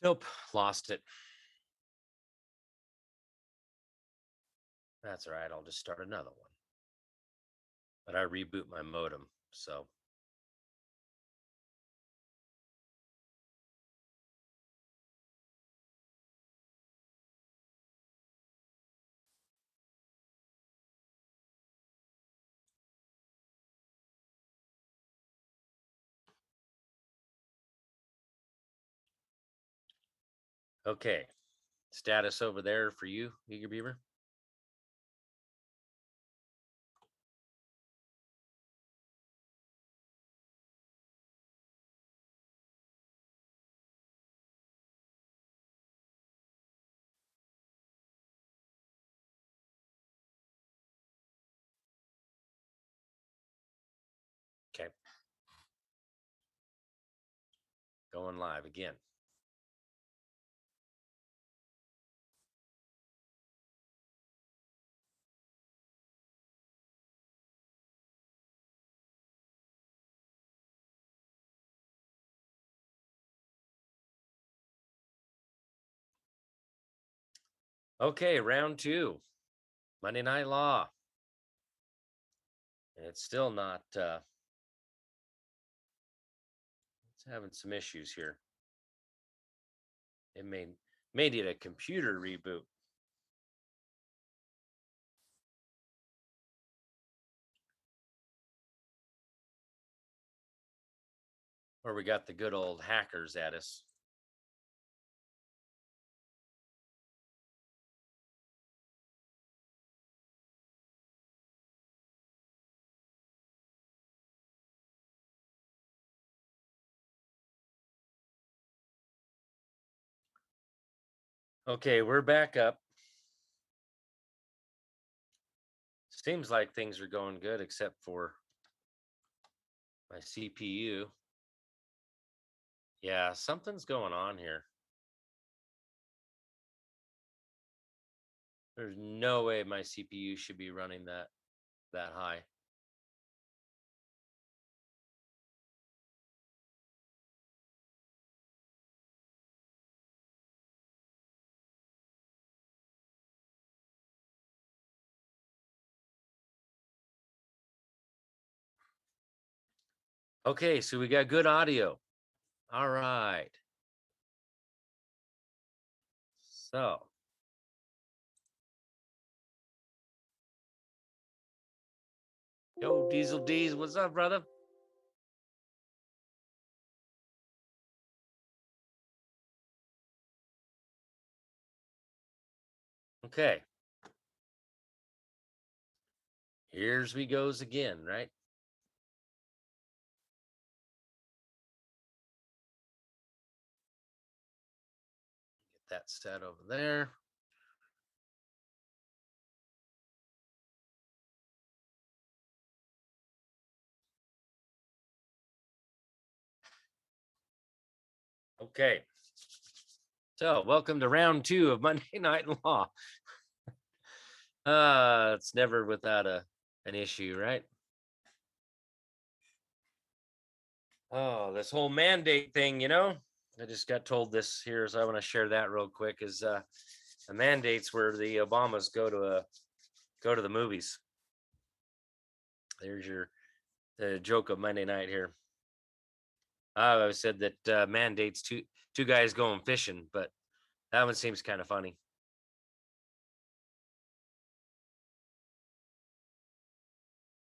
Nope, lost it. That's all right. I'll just start another one. But I reboot my modem, so. Okay. Status over there for you, Eager Beaver? Okay. Going live again. Okay, round two. Monday Night Law. And it's still not it's having some issues here. It may need a computer reboot. Or we got the good old hackers at us. Okay, we're back up. Seems like things are going good except for my CPU. Yeah, something's going on here. There's no way my CPU should be running that high. Okay, so we got good audio. All right. So, yo, Diesel D's, what's up, brother? Okay. Here's we goes again, right? Get that set over there. Okay. So, welcome to round two of Monday Night Law. It's never without an issue, right? Oh, this whole mandate thing, I just got told this here, so I want to share that real quick. Is the mandates where the Obamas go to the movies. There's your the joke of Monday night here. I said that mandates two guys going fishing, but that one seems kind of funny.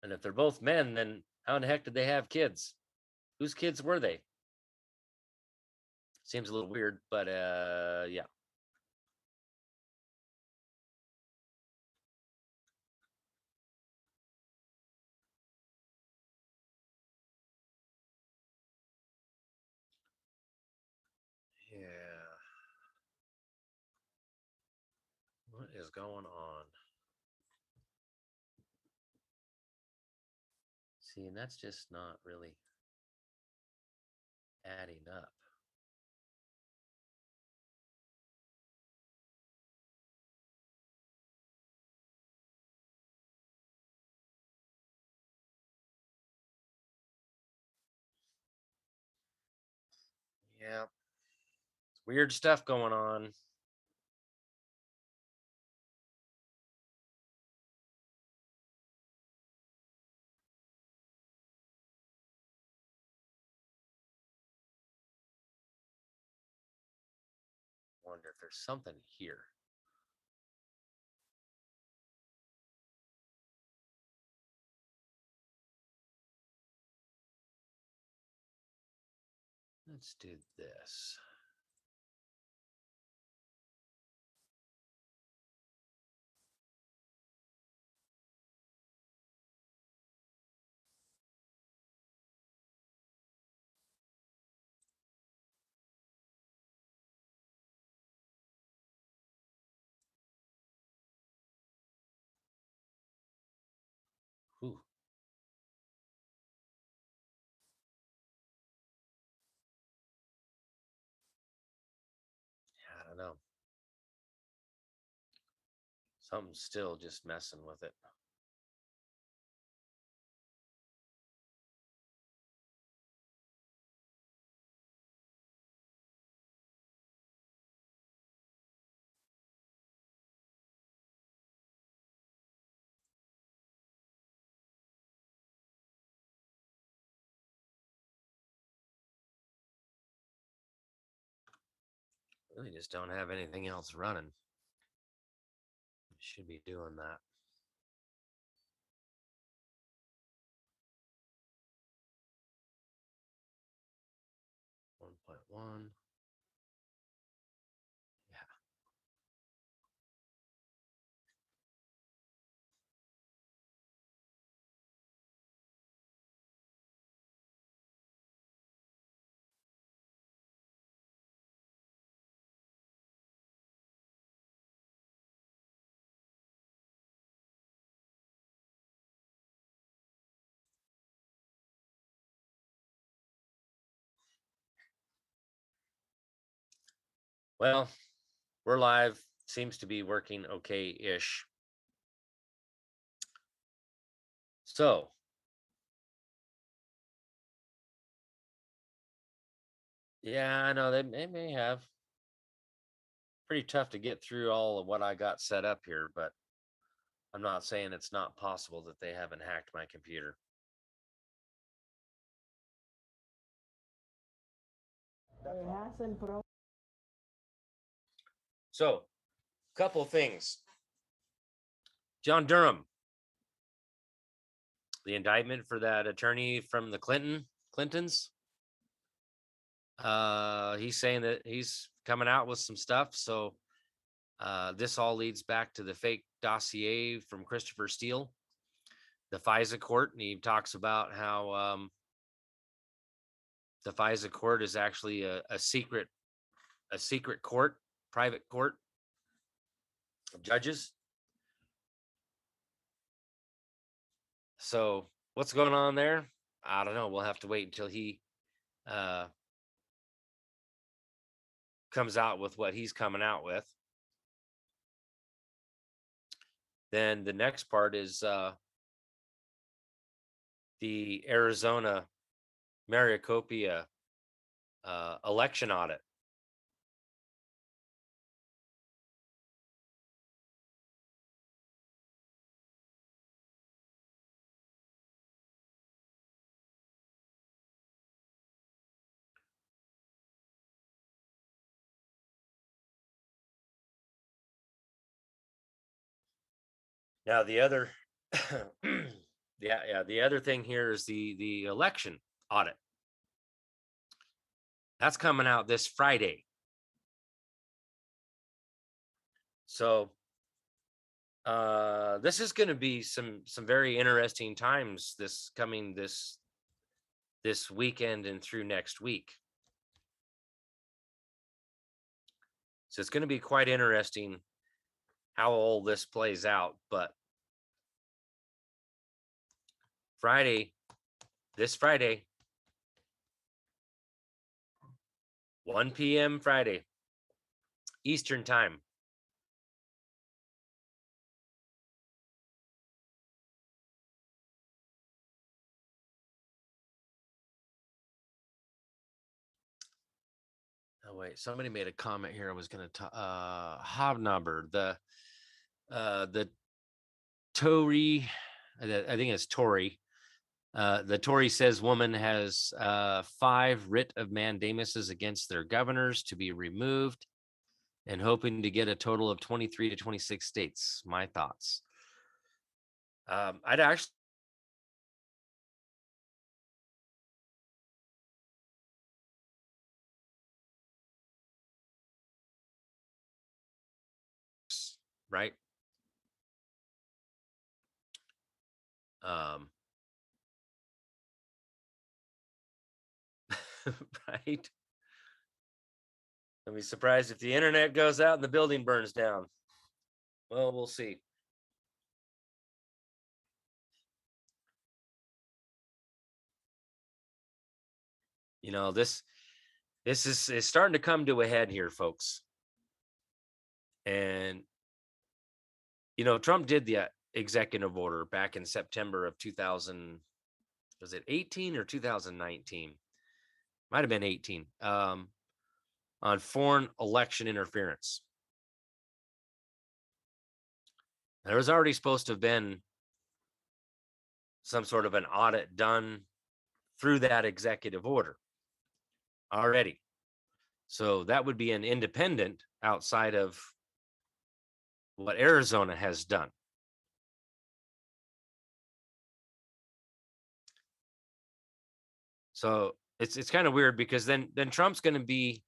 And if they're both men, then how in the heck did they have kids? Whose kids were they? Seems a little weird, but yeah. Yeah. What is going on? See, and that's just not really adding up. Yeah. Weird stuff going on. Wonder if there's something here. Let's do this. Ooh. I don't know. Something's still just messing with it. Really just don't have anything else running. Should be doing that. One point one. Yeah. Well, we're live. Seems to be working okay-ish. So, yeah, I know they may have. Pretty tough to get through all of what I got set up here, but I'm not saying it's not possible that they haven't hacked my computer. So, couple things. John Durham, the indictment for that attorney from the Clintons. He's saying that he's coming out with some stuff. So this all leads back to the fake dossier from Christopher Steele, the FISA court, and he talks about how the FISA court is actually a secret court, private court of judges. So what's going on there? I don't know. We'll have to wait until he comes out with what he's coming out with. Then the next part is the Arizona Maricopa election audit. Now the other, the other thing here is the election audit. That's coming out this Friday. So this is going to be some very interesting times this weekend and through next week. So it's going to be quite interesting how all this plays out. But this Friday, 1 p.m. Friday, Eastern time. wait, somebody made a comment here. I was going to Hobnobber, the Tory, I think it's Tory. The Tory says woman has 5 writ of mandamuses against their governors to be removed and hoping to get a total of 23 to 26 states. My thoughts. I'd actually, right? Um, right? I'd be surprised if the internet goes out and the building burns down. Well, we'll see. You know, this is starting to come to a head here, folks. And you know, Trump did the executive order back in September of 2000. Was it 18 or 2019? Might have been 18. On foreign election interference. There was already supposed to have been some sort of an audit done through that executive order already. So that would be an independent outside of what Arizona has done. So it's kind of weird because then Trump's going to be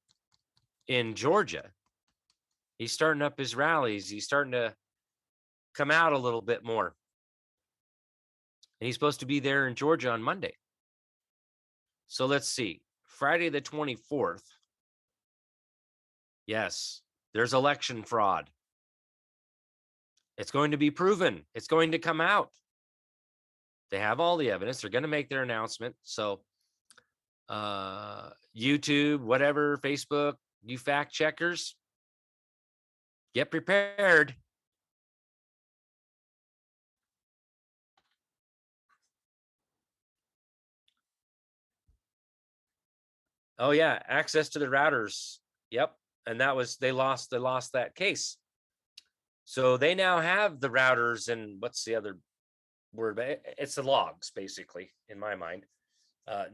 in Georgia. He's starting up his rallies. He's starting to come out a little bit more. And he's supposed to be there in Georgia on Monday. So let's see. Friday the 24th. Yes, there's election fraud. It's going to be proven. It's going to come out. They have all the evidence. They're going to make their announcement. So YouTube, whatever, Facebook, you fact checkers, get prepared. Oh yeah, access to the routers. Yep. And that was they lost that case. So they now have the routers, and what's the other word? It's the logs, basically, in my mind.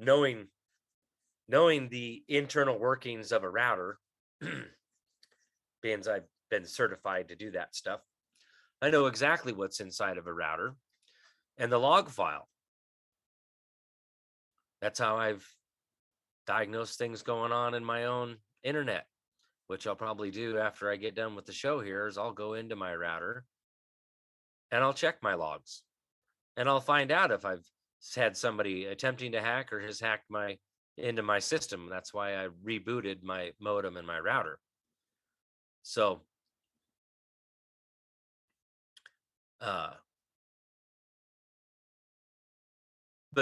Knowing the internal workings of a router, being I've been certified to do that stuff, I know exactly what's inside of a router and the log file. That's how I've diagnosed things going on in my own internet, which I'll probably do after I get done with the show here. Is I'll go into my router and I'll check my logs and I'll find out if I've had somebody attempting to hack or has hacked into my system. That's why I rebooted my modem and my router. So but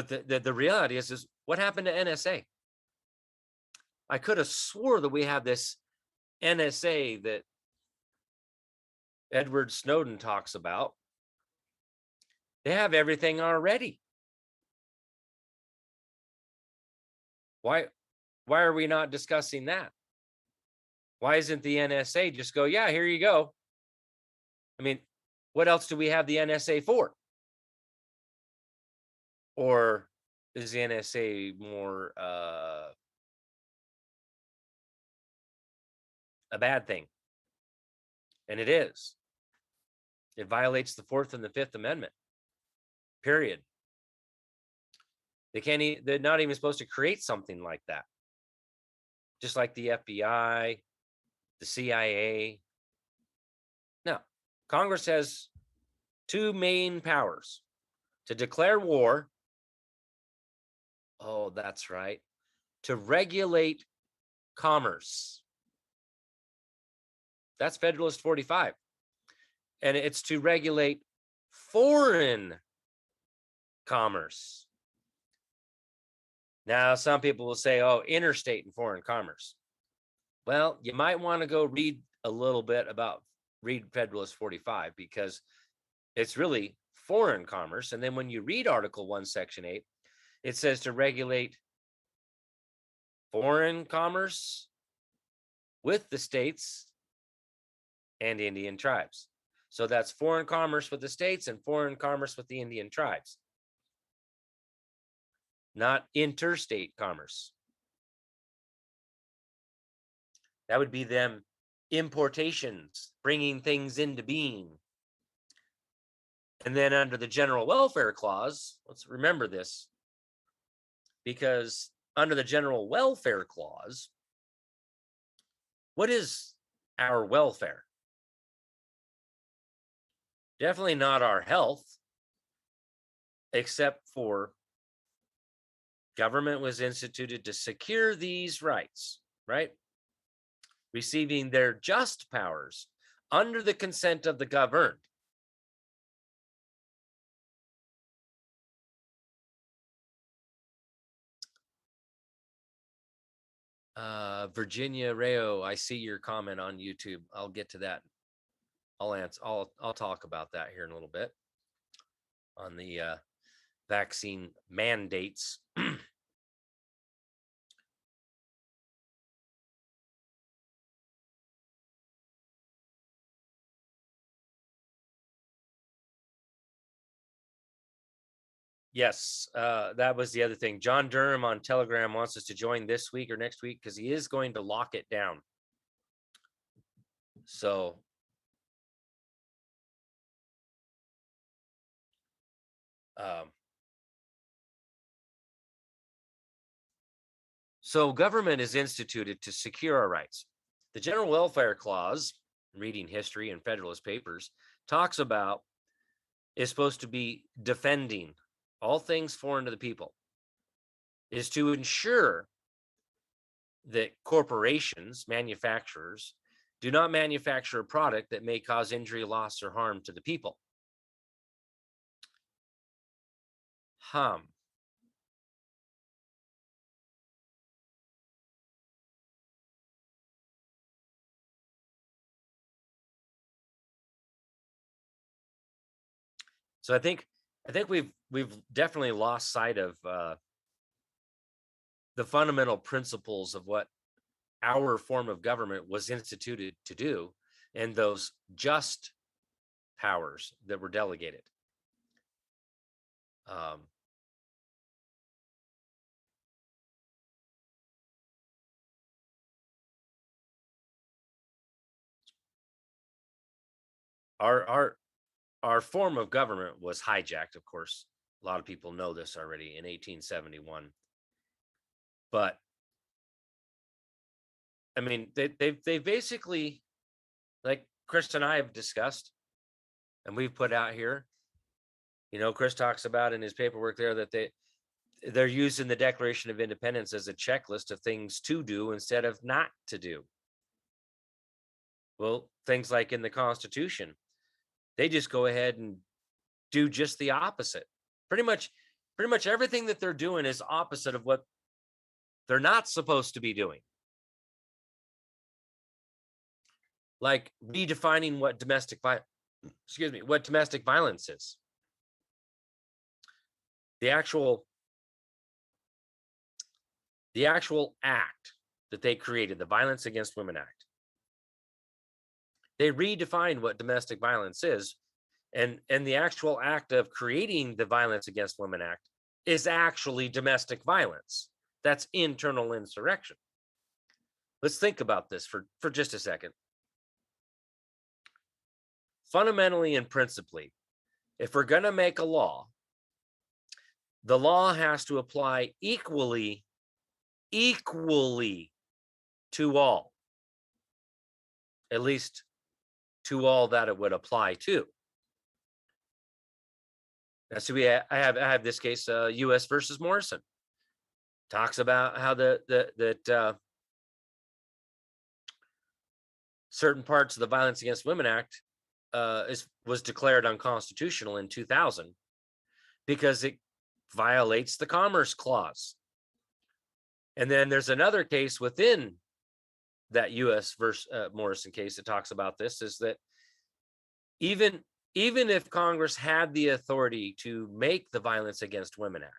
the reality is what happened to NSA? I could have swore that we have this NSA that Edward Snowden talks about. They have everything already. Why are we not discussing that? Why isn't the NSA just go, yeah, here you go? I mean, what else do we have the NSA for? Or is the NSA more a bad thing? And it is. It violates the 4th and the 5th Amendment. Period. They're not even supposed to create something like that. Just like the FBI, the CIA. No, Congress has 2 main powers: to declare war. Oh, that's right. To regulate commerce. That's Federalist 45. And it's to regulate foreign commerce. Now, some people will say, oh, interstate and foreign commerce. Well, you might want to go read a little bit read Federalist 45, because it's really foreign commerce. And then when you read Article 1, Section 8, it says to regulate foreign commerce with the states and Indian tribes. So that's foreign commerce with the states and foreign commerce with the Indian tribes, not interstate commerce. That would be them importations, bringing things into being. And then under the general welfare clause, let's remember this, because under the general welfare clause, what is our welfare? Definitely not our health, except for government was instituted to secure these rights, right? Receiving their just powers under the consent of the governed. Virginia Rayo, I see your comment on YouTube. I'll get to that. I'll talk about that here in a little bit on the vaccine mandates. Yes, that was the other thing. John Durham on Telegram wants us to join this week or next week because he is going to lock it down. So government is instituted to secure our rights. The General Welfare Clause, reading history and Federalist Papers, talks about is supposed to be defending all things foreign to the people, is to ensure that corporations, manufacturers, do not manufacture a product that may cause injury, loss, or harm to the people. So I think we've definitely lost sight of the fundamental principles of what our form of government was instituted to do, and those just powers that were delegated. Our form of government was hijacked, of course. A lot of people know this already in 1871. But I mean, they basically, like Chris and I have discussed, and we've put out here. You know, Chris talks about in his paperwork there that they're using the Declaration of Independence as a checklist of things to do instead of not to do. Well, things like in the Constitution, they just go ahead and do just the opposite. Pretty much everything that they're doing is opposite of what they're not supposed to be doing. Like redefining what domestic violence is. The actual act that they created, the Violence Against Women Act. They redefined what domestic violence is, and the actual act of creating the Violence Against Women Act is actually domestic violence. That's internal insurrection. Let's think about this for just a second. Fundamentally and principally, if we're going to make a law, the law has to apply equally to all, at least to all that it would apply to. Now, so I have this case, U.S. versus Morrison, talks about how that certain parts of the Violence Against Women Act was declared unconstitutional in 2000 because it violates the Commerce Clause. And then there's another case within that U.S. versus Morrison case that talks about this, is that even if Congress had the authority to make the Violence Against Women Act,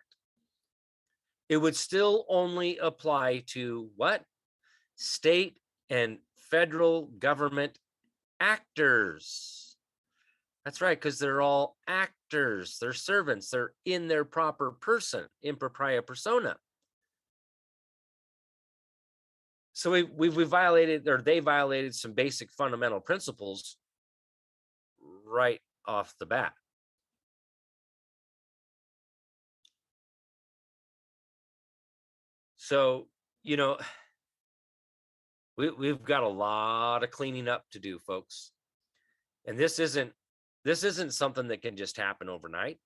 it would still only apply to what? State and federal government actors. That's right, because they're all actors. They're servants. They're in their proper person, in propria persona. So we violated, or they violated, some basic fundamental principles right off the bat. So, we've got a lot of cleaning up to do, folks. And this isn't something that can just happen overnight.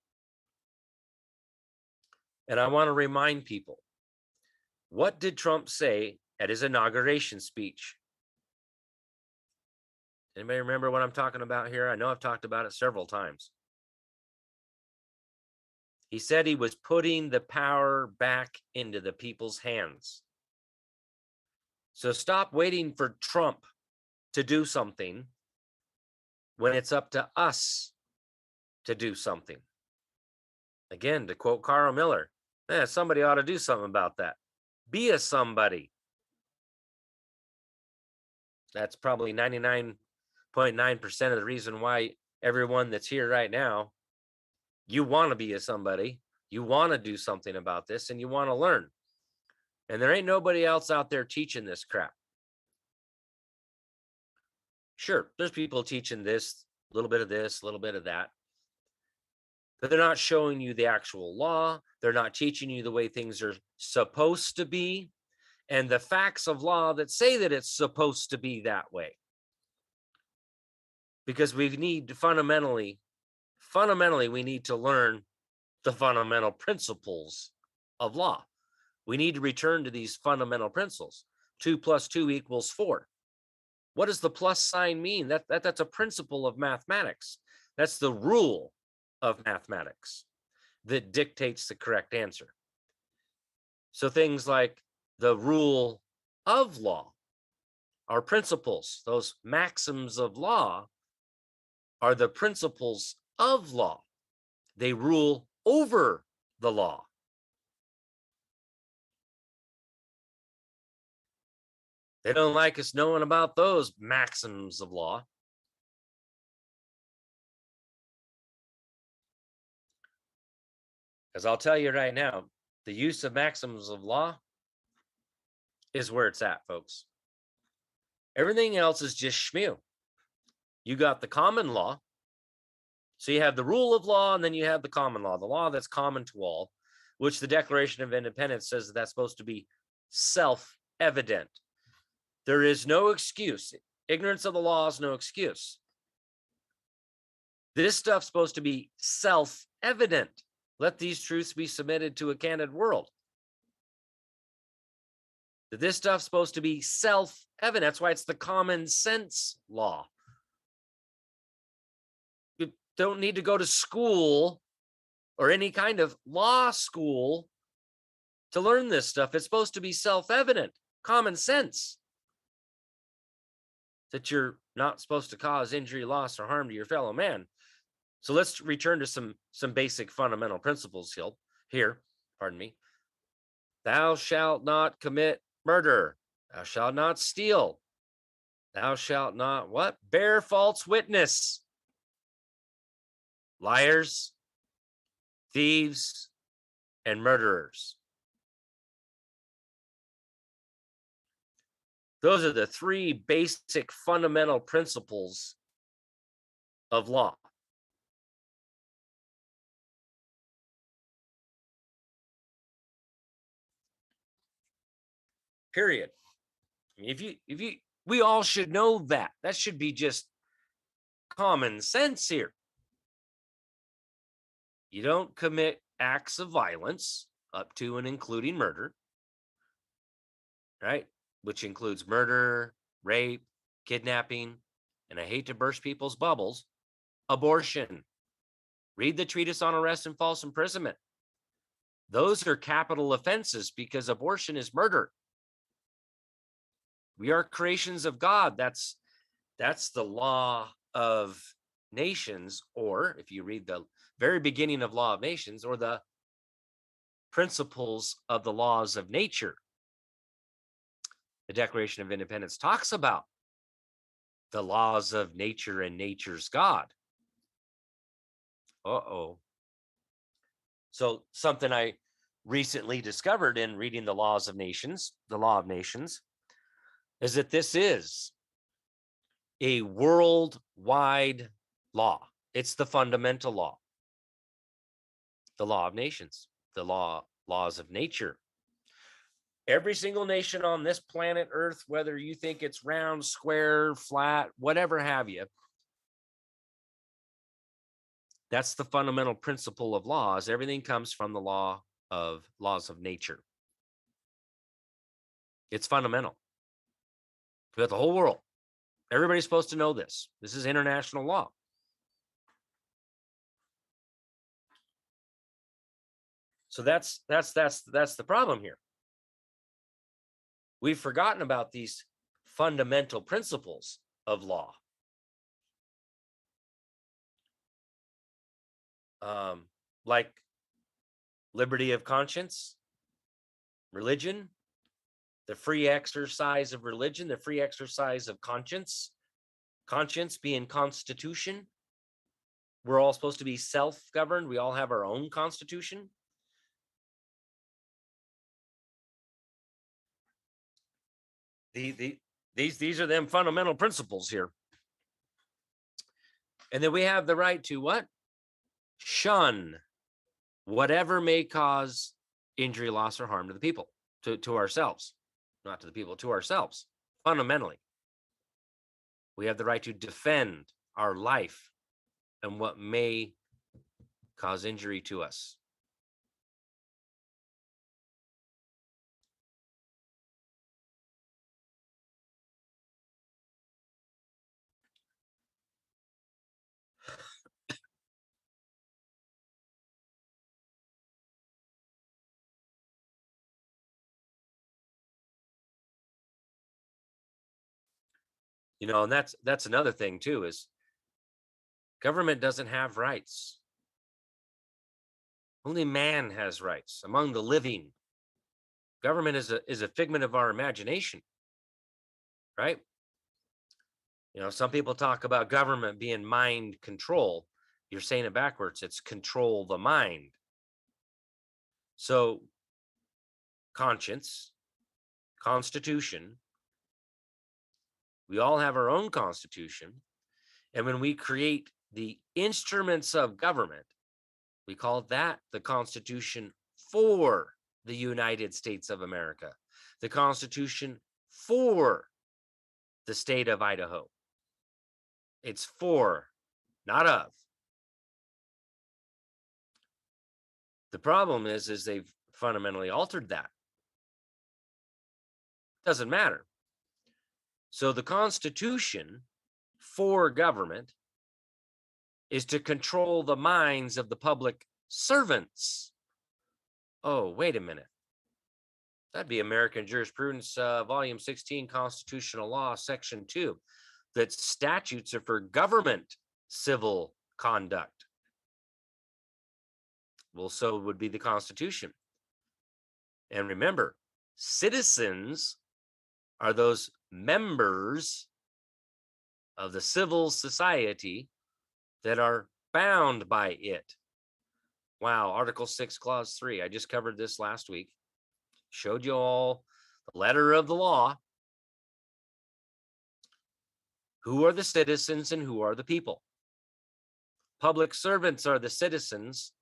And I want to remind people, what did Trump say at his inauguration speech? Anybody remember what I'm talking about here? I know I've talked about it several times. He said he was putting the power back into the people's hands. So stop waiting for Trump to do something when it's up to us to do something. Again, to quote Carl Miller, somebody ought to do something about that. Be a somebody. That's probably 99.9% of the reason why everyone that's here right now, you want to be a somebody, you want to do something about this, and you want to learn. And there ain't nobody else out there teaching this crap. Sure, there's people teaching this, a little bit of this, a little bit of that, but they're not showing you the actual law. They're not teaching you the way things are supposed to be, and the facts of law that say that it's supposed to be that way. Because we need to fundamentally, we need to learn the fundamental principles of law. We need to return to these fundamental principles. 2 + 2 = 4. What does the plus sign mean? That's a principle of mathematics. That's the rule of mathematics that dictates the correct answer. So things like the rule of law are principles. Those maxims of law are the principles of law. They rule over the law. They don't like us knowing about those maxims of law. Because I'll tell you right now, the use of maxims of law is where it's at, folks. Everything else is just schmew. You got the common law. So you have the rule of law, and then you have the common law, the law that's common to all, which the Declaration of Independence says that that's supposed to be self-evident. There is no excuse. Ignorance of the law is no excuse. This stuff's supposed to be self-evident. Let these truths be submitted to a candid world. This stuff's supposed to be self-evident. That's why it's the common sense law. You don't need to go to school or any kind of law school to learn this stuff. It's supposed to be self-evident, common sense, that you're not supposed to cause injury, loss, or harm to your fellow man. So let's return to some basic fundamental principles here. Pardon me. Thou shalt not commit murder. Thou shalt not steal. Thou shalt not what? Bear false witness. Liars, thieves, and murderers. Those are the 3 basic fundamental principles of law. Period. We all should know that. That should be just common sense here. You don't commit acts of violence up to and including murder, right? Which includes murder, rape, kidnapping, and I hate to burst people's bubbles, abortion. Read the treatise on arrest and false imprisonment. Those are capital offenses because abortion is murder. We are creations of God. That's the law of nations, or if you read the very beginning of Law of Nations, or the principles of the laws of nature. The Declaration of Independence talks about the laws of nature and nature's God. So something I recently discovered in reading the law of nations, is that this is a worldwide law. It's the fundamental law, the law of nations, the laws of nature. Every single nation on this planet Earth, whether you think it's round, square, flat, whatever have you, that's the fundamental principle of laws. Everything comes from the laws of nature. It's fundamental. Throughout the whole world, everybody's supposed to know this. This is international law. So that's the problem here. We've forgotten about these fundamental principles of law. Like liberty of conscience, religion, the free exercise of religion, the free exercise of conscience being constitution. We're all supposed to be self-governed. We all have our own constitution. These are them fundamental principles here. And then we have the right to what? Shun whatever may cause injury, loss, or harm to the people, to ourselves, not to the people, to ourselves. Fundamentally, we have the right to defend our life and what may cause injury to us. And that's another thing too, is government doesn't have rights. Only man has rights among the living. Government is a figment of our imagination, right? Some people talk about government being mind control. You're saying it backwards. It's control the mind. So conscience, constitution, we all have our own constitution. And when we create the instruments of government, we call that the Constitution for the United States of America, the Constitution for the state of Idaho. It's for, not of. The problem is they've fundamentally altered that. Doesn't matter. So the Constitution for government is to control the minds of the public servants. Oh, wait a minute. That'd be American Jurisprudence, Volume 16, Constitutional Law, Section 2, that statutes are for government civil conduct. Well, so would be the Constitution. And remember, citizens are those members of the civil society that are bound by it. Wow, Article 6, Clause 3. I just covered this last week. Showed you all the letter of the law. Who are the citizens and who are the people? Public servants are the citizens.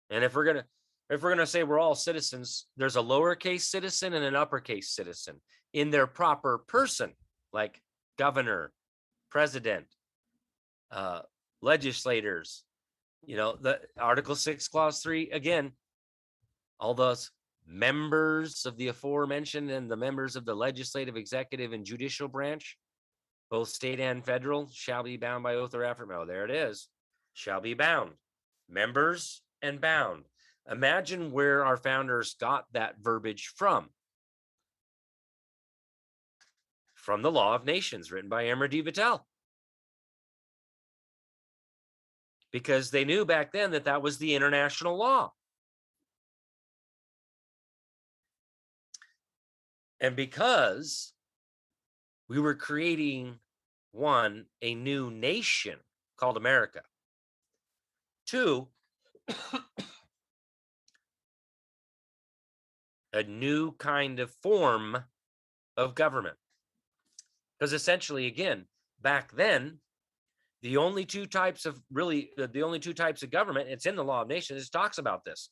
And if we're gonna say we're all citizens, there's a lowercase citizen and an uppercase citizen in their proper person, like governor, president, legislators. The Article 6, Clause 3, again, all those members of the aforementioned and the members of the legislative, executive, and judicial branch, both state and federal, shall be bound by oath or affirmation. Oh, there it is. Shall be bound. Members and bound. Imagine where our founders got that verbiage from. From the Law of Nations, written by Emery Vattel. Because they knew back then that was the international law. And because We were creating, one, a new nation called America. Two, a new kind of form of government. Because essentially, again, back then, the only two types of government, it's in the Law of Nations, it talks about this,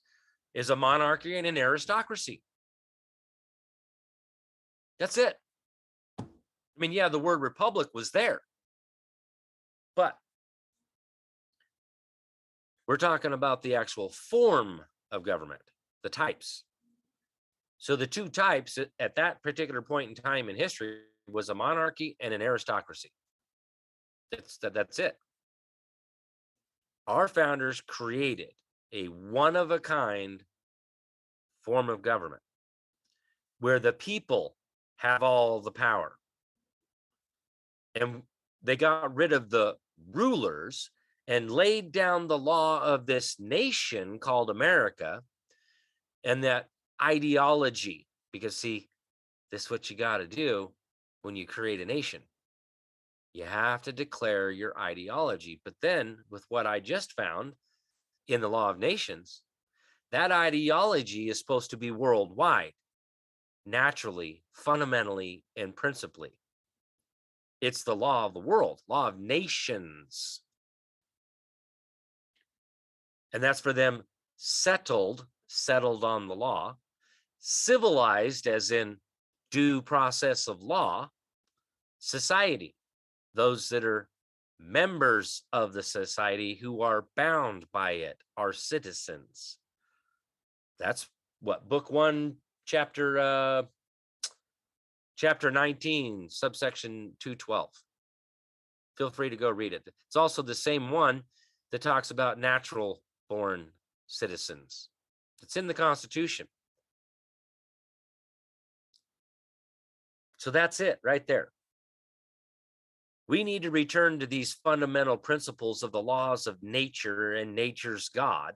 is a monarchy and an aristocracy. That's it. I mean, yeah, the word republic was there, but we're talking about the actual form of government, the types. So the two types at that particular point in time in history was a monarchy and an aristocracy. That's it. Our founders created a one-of-a-kind form of government where the people have all the power. And they got rid of the rulers and laid down the law of this nation called America and that ideology. Because, see, this is what you got to do when you create a nation. You have to declare your ideology. But then, with what I just found in the Law of Nations, that ideology is supposed to be worldwide, naturally, fundamentally, and principally. It's the law of the world, law of nations. And that's for them settled on the law, civilized, as in due process of law, society, those that are members of the society who are bound by it, are citizens. That's what book 1, chapter 19, subsection 212. Feel free to go read it. It's also the same one that talks about natural born citizens. It's in the Constitution. So that's it right there. We need to return to these fundamental principles of the laws of nature and nature's God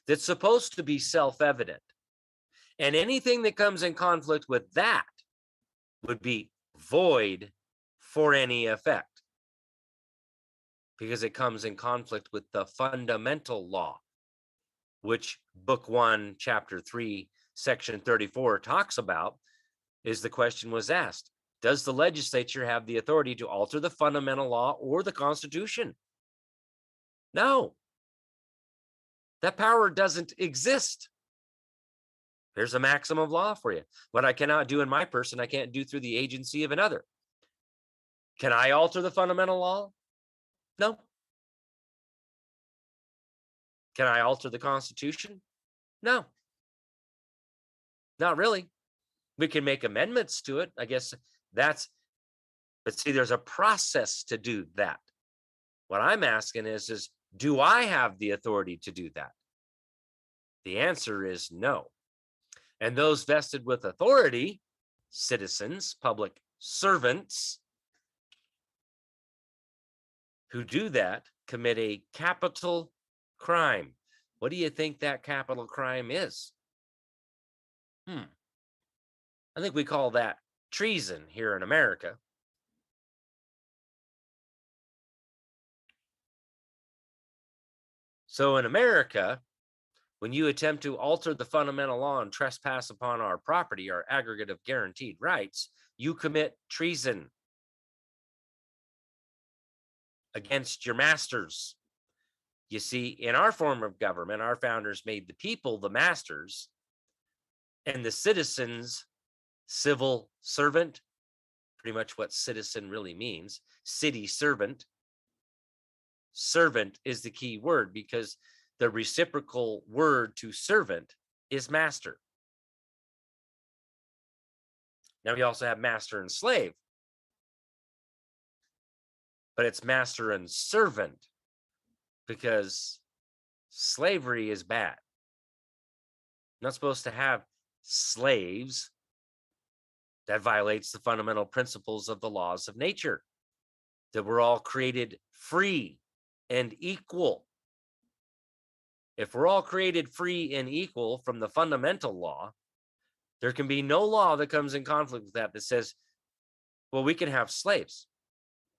that's supposed to be self-evident. And anything that comes in conflict with that would be void for any effect, because it comes in conflict with the fundamental law, which book 1, chapter 3, section 34 talks about. Is the question was asked, does the legislature have the authority to alter the fundamental law or the Constitution? No. That power doesn't exist. There's a maximum of law for you. What I cannot do in my person, I can't do through the agency of another. Can I alter the fundamental law? No. Can I alter the Constitution? No. Not really. We can make amendments to it. I guess but see, there's a process to do that. What I'm asking is do I have the authority to do that? The answer is no. And those vested with authority, citizens, public servants, who do that commit a capital crime. What do you think that capital crime is? I think we call that treason here in America. So in America, when you attempt to alter the fundamental law and trespass upon our property, our aggregate of guaranteed rights, you commit treason against your masters. You see, in our form of government, our founders made the people the masters and the citizens civil servant, pretty much what citizen really means, city servant. Servant is the key word because the reciprocal word to servant is master. Now we also have master and slave, but it's master and servant because slavery is bad. You're not supposed to have slaves. That violates the fundamental principles of the laws of nature, that we're all created free and equal. If we're all created free and equal from the fundamental law, there can be no law that comes in conflict with that says Well, we can have slaves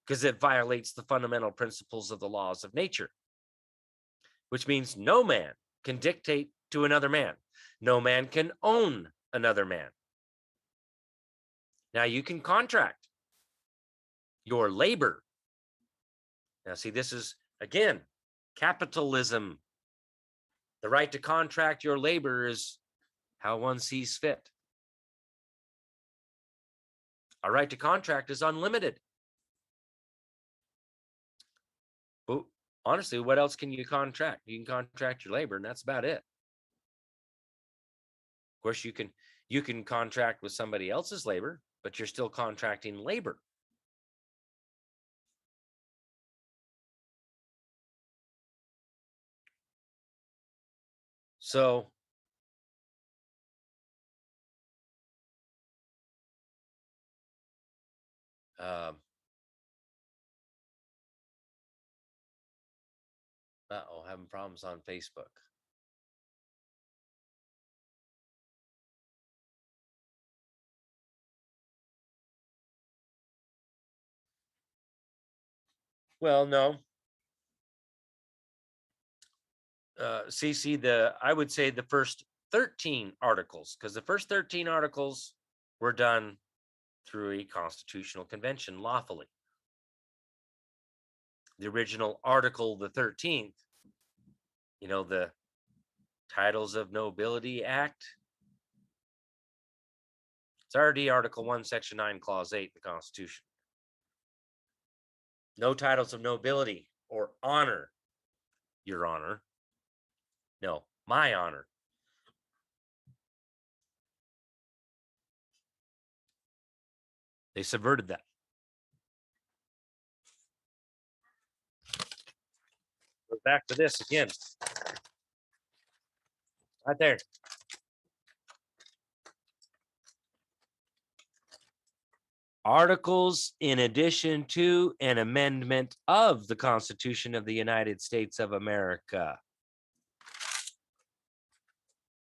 because it violates the fundamental principles of the laws of nature, which means no man can dictate to another man. No man can own another man. Now you can contract your labor. Now, see, this is again capitalism. The right to contract your labor is how one sees fit. Our right to contract is unlimited. But honestly, what else can you contract? You can contract your labor, and that's about it. Of course, you can contract with somebody else's labor, but you're still contracting labor. So having problems on Facebook. Well, no. CC, I would say the first 13 articles, because the first 13 articles were done through a constitutional convention lawfully. The original article, the 13th, the Titles of Nobility Act. It's already Article 1, Section 9, Clause 8 of the Constitution. No titles of nobility or honor, Your Honor. No, my honor. They subverted that. Go back to this again. Right there. Articles in addition to an amendment of the Constitution of the United States of America.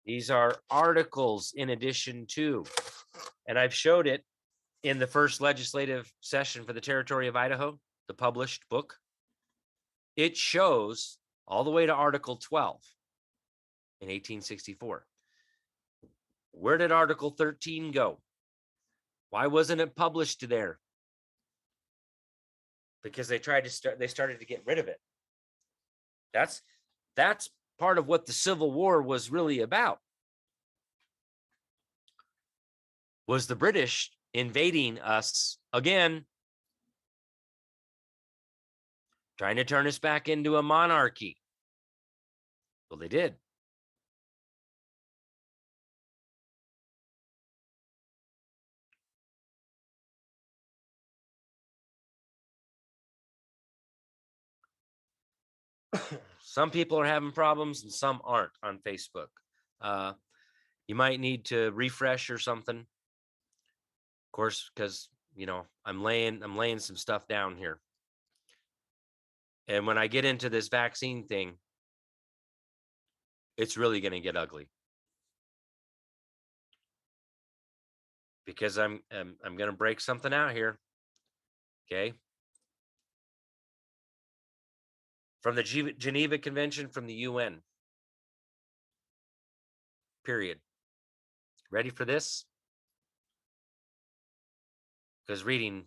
These are articles in addition to, and I've showed it in the first legislative session for the territory of Idaho, the published book. It shows all the way to Article 12 in 1864. Where did Article 13 go? Why wasn't it published there? Because they started to get rid of it. That's part of what the Civil War was really about. Was the British invading us again, trying to turn us back into a monarchy. Well, they did. Some people are having problems and some aren't on Facebook. You might need to refresh or something. Of course, because I'm laying some stuff down here. And when I get into this vaccine thing, it's really going to get ugly. Because I'm going to break something out here. Okay. From the Geneva Convention from the UN. Period. Ready for this? Because reading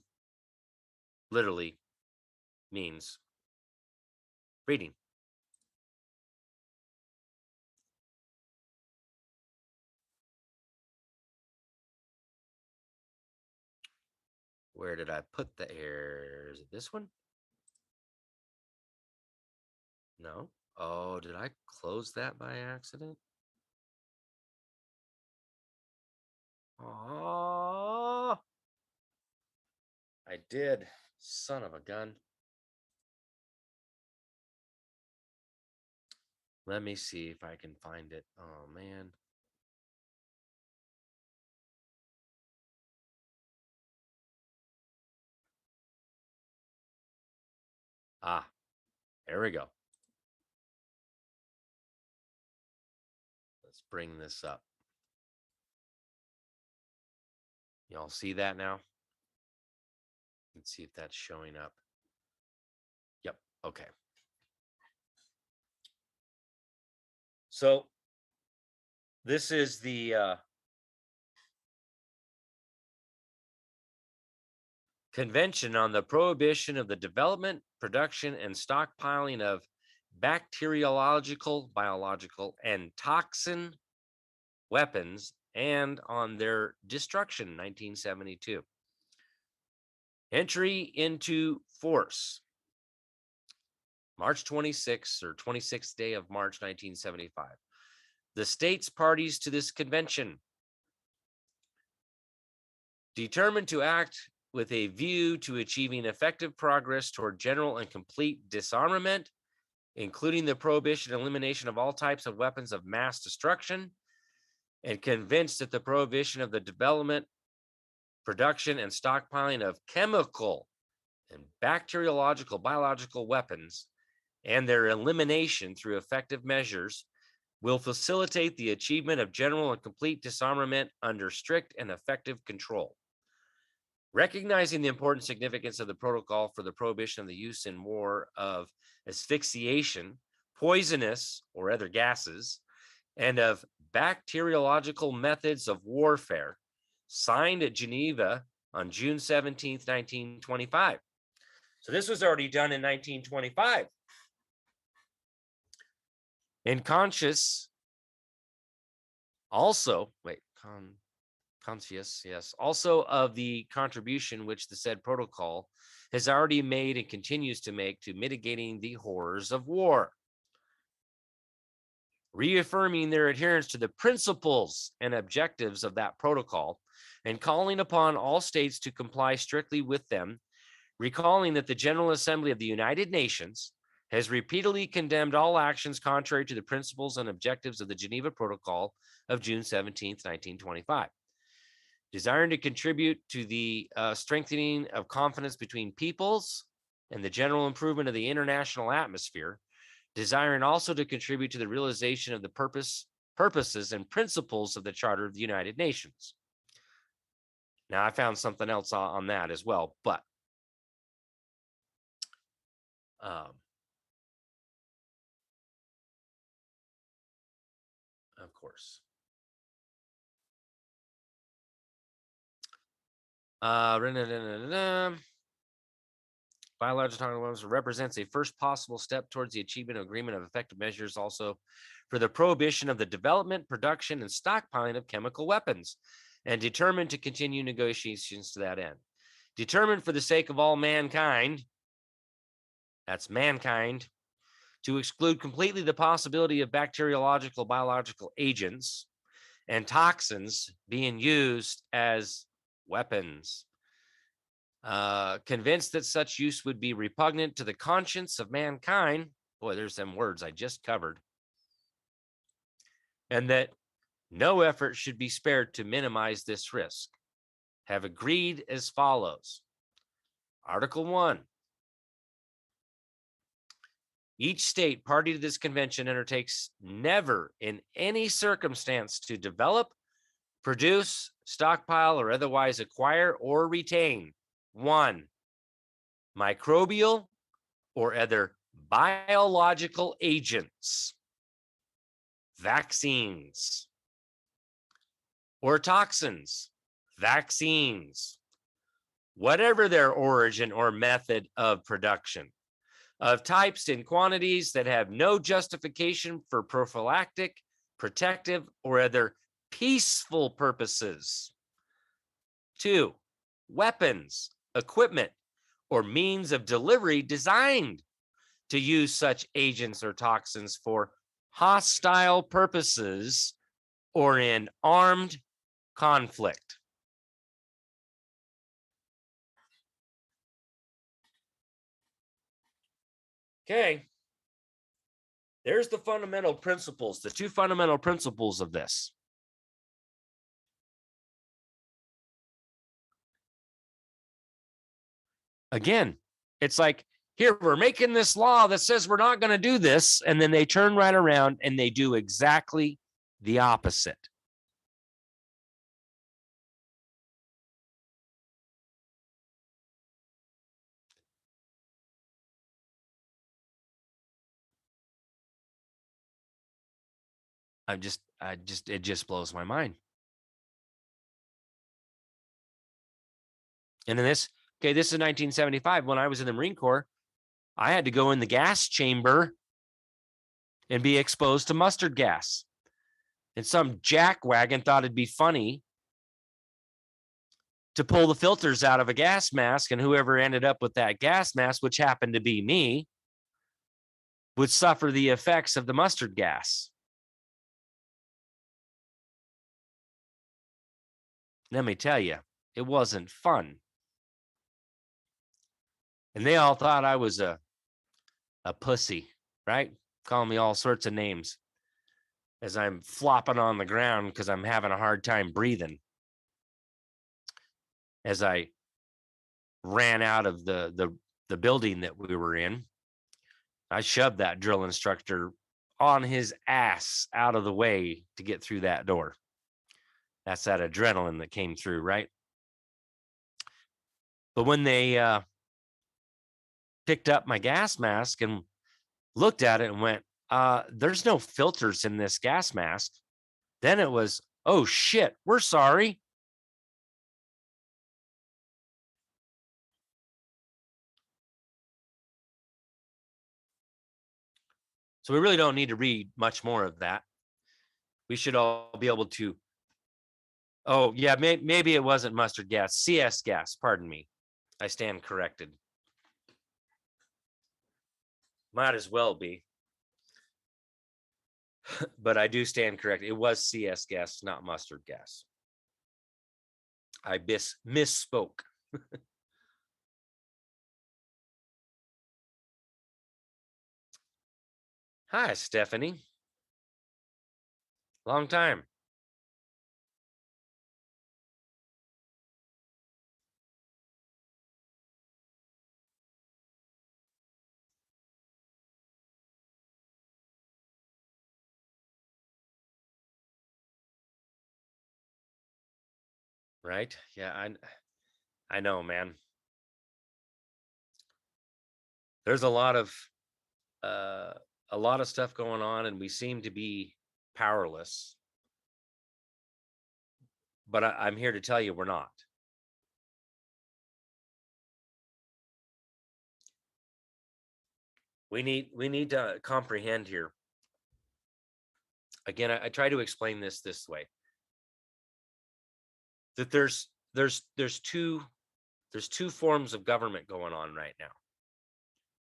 literally means reading. Where did I put the air? Is it this one? No. Oh, did I close that by accident? Oh, I did. Son of a gun. Let me see if I can find it. Oh, man. Ah, there we go. Let's bring this up. Y'all see that now? Let's see if that's showing up. Yep. Okay. So this is the Convention on the Prohibition of the Development, Production, and Stockpiling of Bacteriological, Biological, and Toxin Weapons and on their destruction, 1972. Entry into force, March 26th or 26th day of March 1975. The states parties to this convention determined to act with a view to achieving effective progress toward general and complete disarmament, including the prohibition and elimination of all types of weapons of mass destruction, and convinced that the prohibition of the development, production, and stockpiling of chemical and bacteriological, biological weapons and their elimination through effective measures will facilitate the achievement of general and complete disarmament under strict and effective control. Recognizing the important significance of the protocol for the prohibition of the use in war of asphyxiation, poisonous or other gases, and of bacteriological methods of warfare, signed at Geneva on June 17th, 1925. So this was already done in 1925. And conscious also, conscious, yes, also of the contribution which the said protocol has already made and continues to make to mitigating the horrors of war. Reaffirming their adherence to the principles and objectives of that protocol and calling upon all states to comply strictly with them, recalling that the General Assembly of the United Nations has repeatedly condemned all actions contrary to the principles and objectives of the Geneva Protocol of June 17, 1925. Desiring to contribute to the strengthening of confidence between peoples and the general improvement of the international atmosphere, desiring also to contribute to the realization of the purposes and principles of the Charter of the United Nations. Now, I found something else on that as well, but of course. Biological weapons represents a first possible step towards the achievement of agreement of effective measures also for the prohibition of the development, production, and stockpiling of chemical weapons, and determined to continue negotiations to that end. Determined for the sake of all mankind, that's mankind, to exclude completely the possibility of bacteriological, biological agents and toxins being used as weapons. Convinced that such use would be repugnant to the conscience of mankind. Boy, there's them words I just covered. And that no effort should be spared to minimize this risk. Have agreed as follows. Article 1. Each state party to this convention undertakes never in any circumstance to develop, produce, stockpile, or otherwise acquire or retain 1. Microbial or other biological agents, vaccines, or toxins, vaccines, whatever their origin or method of production, of types and quantities that have no justification for prophylactic, protective, or other peaceful purposes. 2. Weapons, equipment, or means of delivery designed to use such agents or toxins for hostile purposes or in armed conflict. Okay. There's the fundamental principles, the two fundamental principles of this. Again, it's like, here, we're making this law that says we're not going to do this, and then they turn right around and they do exactly the opposite. it just blows my mind. And this is 1975. When I was in the Marine Corps, I had to go in the gas chamber and be exposed to mustard gas. And some jackwagon thought it'd be funny to pull the filters out of a gas mask, and whoever ended up with that gas mask, which happened to be me, would suffer the effects of the mustard gas. Let me tell you, it wasn't fun. And they all thought I was a pussy, right? Calling me all sorts of names as I'm flopping on the ground because I'm having a hard time breathing. As I ran out of the building that we were in, I shoved that drill instructor on his ass out of the way to get through that door. That's that adrenaline that came through, right? But when they picked up my gas mask and looked at it and went, there's no filters in this gas mask. Then it was, oh shit, we're sorry. So we really don't need to read much more of that. We should all be able to. Oh, yeah, maybe it wasn't mustard gas, CS gas. Pardon me. I stand corrected. Might as well be. But I do stand corrected. It was CS gas, not mustard gas. I misspoke. Hi, Stephanie. Long time. Right? Yeah, I know, man. There's a lot of stuff going on, and we seem to be powerless. But I'm here to tell you we're not. We need to comprehend here. Again, I try to explain this way. That there's two forms of government going on right now.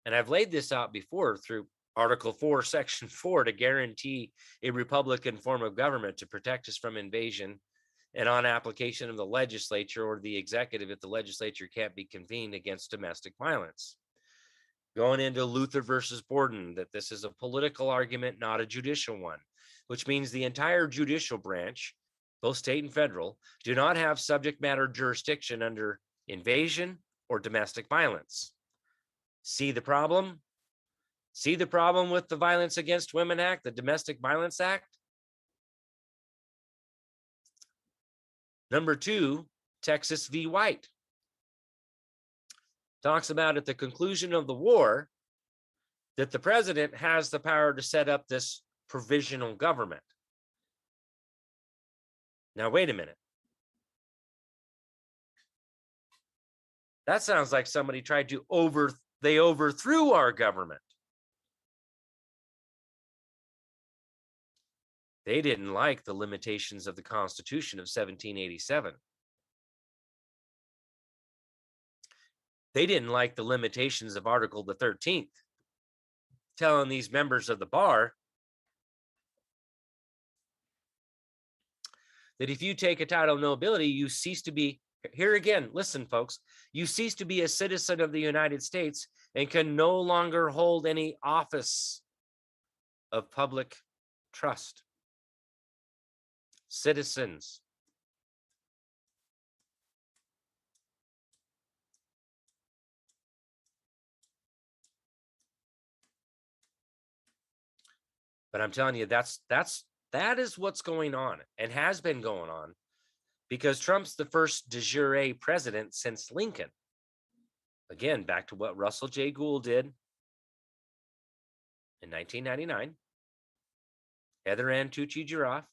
And I've laid this out before through Article 4, Section 4, to guarantee a Republican form of government to protect us from invasion, and on application of the legislature or the executive if the legislature can't be convened against domestic violence. Going into Luther versus Borden, that this is a political argument, not a judicial one, which means the entire judicial branch, both state and federal, do not have subject matter jurisdiction under invasion or domestic violence. See the problem? See the problem with the Violence Against Women Act, the Domestic Violence Act? Number 2, Texas v. White. Talks about at the conclusion of the war that the president has the power to set up this provisional government. Now, wait a minute. That sounds like somebody tried to they overthrew our government. They didn't like the limitations of the Constitution of 1787. They didn't like the limitations of Article the 13th, telling these members of the bar that if you take a title of nobility, you cease to be, here again, listen, folks, you cease to be a citizen of the United States and can no longer hold any office of public trust. Citizens. But I'm telling you, that is what's going on and has been going on, because Trump's the first de jure president since Lincoln. Again, back to what Russell J. Gould did in 1999 Heather Ann Tucci Giraffe.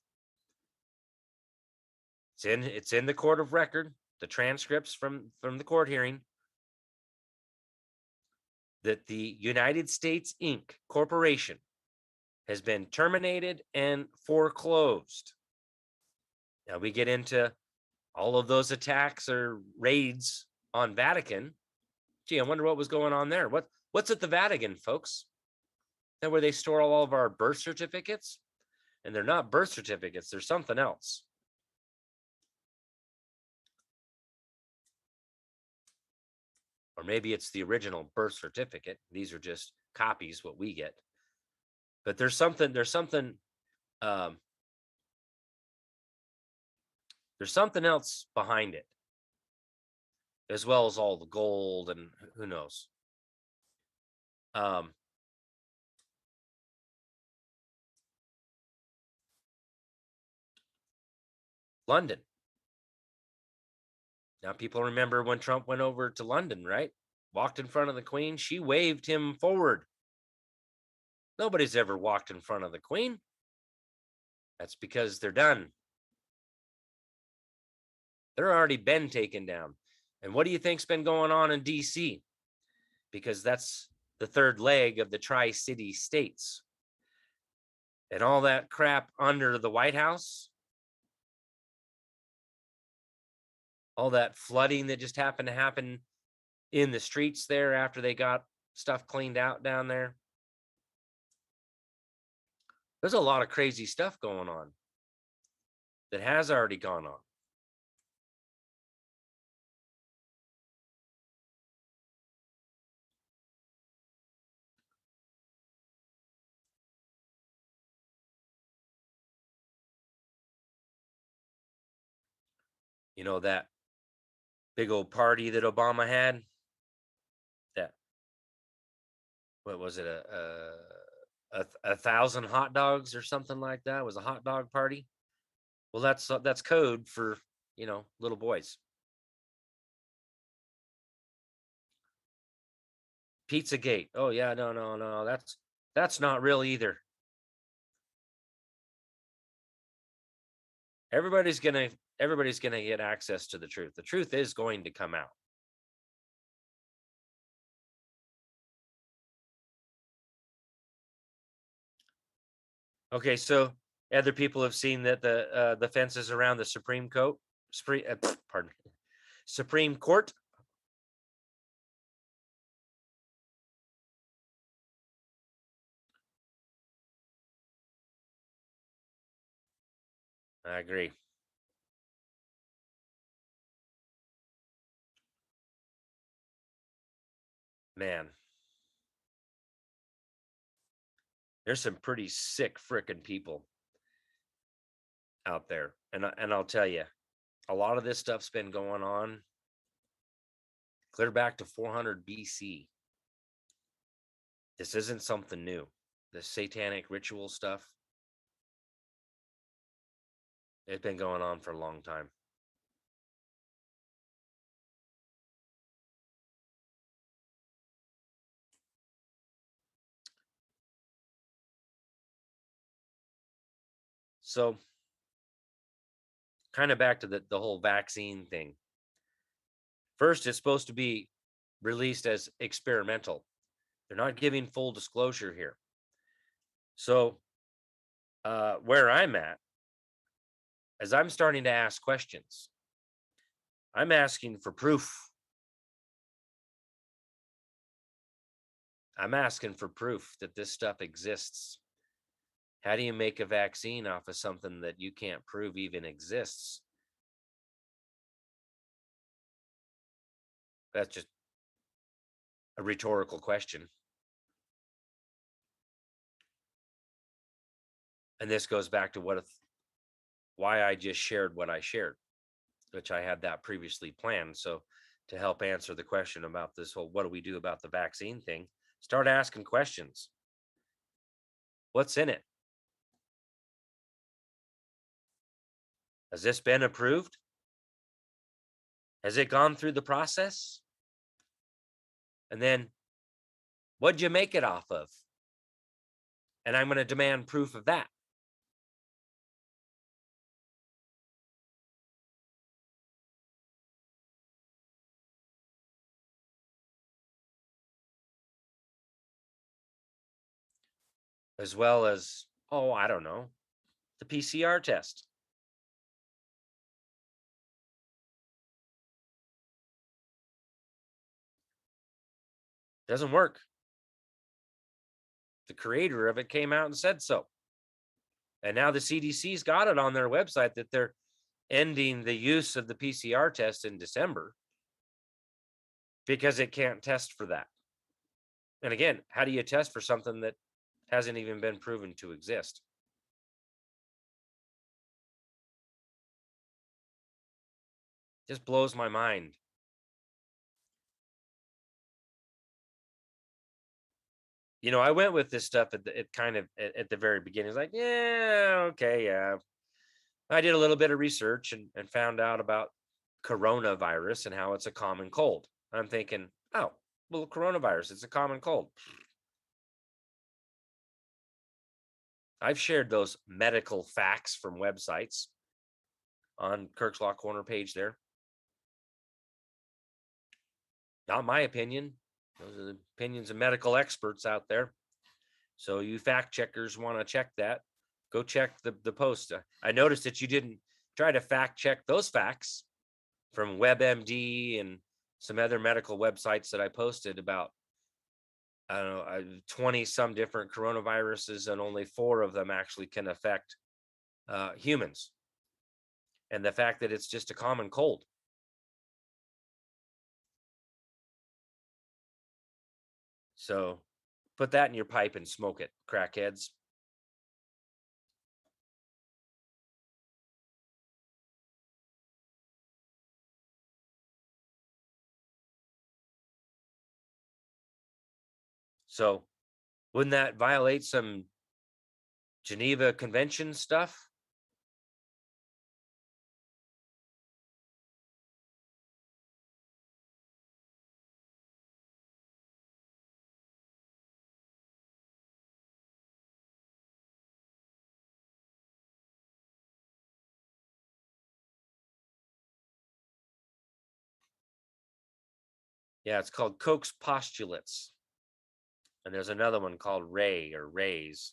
It's in the court of record, the transcripts from the court hearing, that the United States Inc. Corporation has been terminated and foreclosed. Now we get into all of those attacks or raids on Vatican. Gee, I wonder what was going on there. What's at the Vatican, folks? That where they store all of our birth certificates? And they're not birth certificates, they're something else. Or maybe it's the original birth certificate. These are just copies, what we get. But there's something else behind it, as well as all the gold and who knows. London. Now people remember when Trump went over to London, right? Walked in front of the Queen. She waved him forward. Nobody's ever walked in front of the Queen. That's because they're done. They're already been taken down. And what do you think's been going on in DC? Because that's the third leg of the Tri-City states. And all that crap under the White House, all that flooding that just happened to happen in the streets there after they got stuff cleaned out down there. There's a lot of crazy stuff going on that has already gone on. You know, that big old party that Obama had, that, what was it, a 1,000 hot dogs or something like that? It was a hot dog party. Well, that's code for, you know, little boys. Pizzagate. Oh yeah, no. That's not real either. Everybody's gonna get access to the truth. The truth is going to come out. Okay, so other people have seen that the fences around the Supreme Court, Supreme Court. I agree. Man, there's some pretty sick frickin' people out there, and I'll tell you, a lot of this stuff's been going on clear back to 400 BC. This isn't something new. The satanic ritual stuff, it's been going on for a long time. So, kind of back to the whole vaccine thing. First, it's supposed to be released as experimental. They're not giving full disclosure here. So, where I'm at, as I'm starting to ask questions, I'm asking for proof. I'm asking for proof that this stuff exists. How do you make a vaccine off of something that you can't prove even exists? That's just a rhetorical question. And this goes back to why I just shared what I shared, which I had that previously planned. So to help answer the question about this whole, what do we do about the vaccine thing? Start asking questions. What's in it? Has this been approved? Has it gone through the process? And then what'd you make it off of? And I'm going to demand proof of that. as well as, oh, I don't know, the PCR test. Doesn't work. The creator of it came out and said so. And now the CDC's got it on their website that they're ending the use of the PCR test in December because it can't test for that. And again, how do you test for something that hasn't even been proven to exist? Just blows my mind. I went with this stuff at the very beginning. It's like, yeah, okay, yeah. I did a little bit of research and found out about coronavirus and how it's a common cold. I'm thinking, oh, well, coronavirus, it's a common cold. I've shared those medical facts from websites on Kirk's Law Corner page there. Not my opinion. Those are the opinions of medical experts out there. So you fact checkers want to check that, go check the post. I noticed that you didn't try to fact check those facts from WebMD and some other medical websites that I posted about, I don't know, 20 some different coronaviruses, and only 4 of them actually can affect humans. And the fact that it's just a common cold. So put that in your pipe and smoke it, crackheads. So wouldn't that violate some Geneva Convention stuff? Yeah, it's called Koch's postulates. And there's another one called Ray or Rays.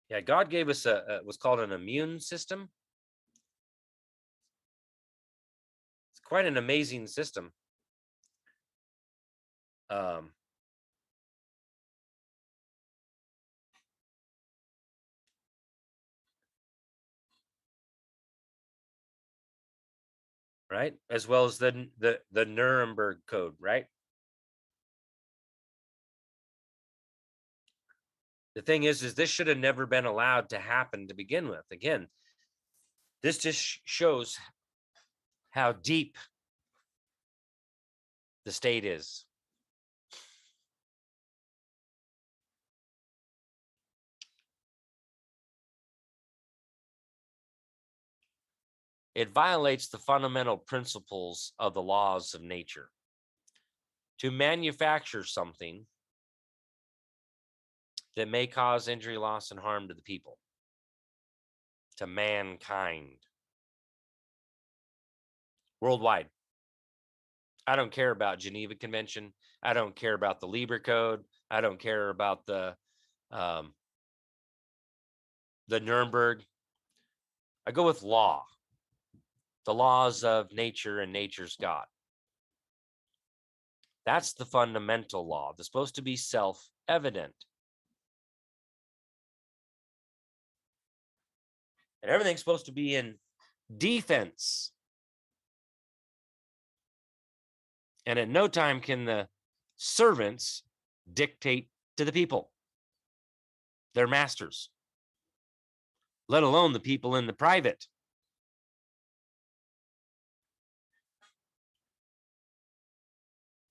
Yeah, God gave us what's called an immune system. It's quite an amazing system. Um, right? As well as the Nuremberg Code, right? The thing is this should have never been allowed to happen to begin with. Again, this just shows how deep the state is. It violates the fundamental principles of the laws of nature. To manufacture something that may cause injury, loss, and harm to the people, to mankind, worldwide. I don't care about Geneva Convention. I don't care about the Libra Code. I don't care about the Nuremberg. I go with law, the laws of nature and nature's God. That's the fundamental law. They're supposed to be self-evident. And everything's supposed to be in defense. And at no time can the servants dictate to the people, their masters, let alone the people in the private.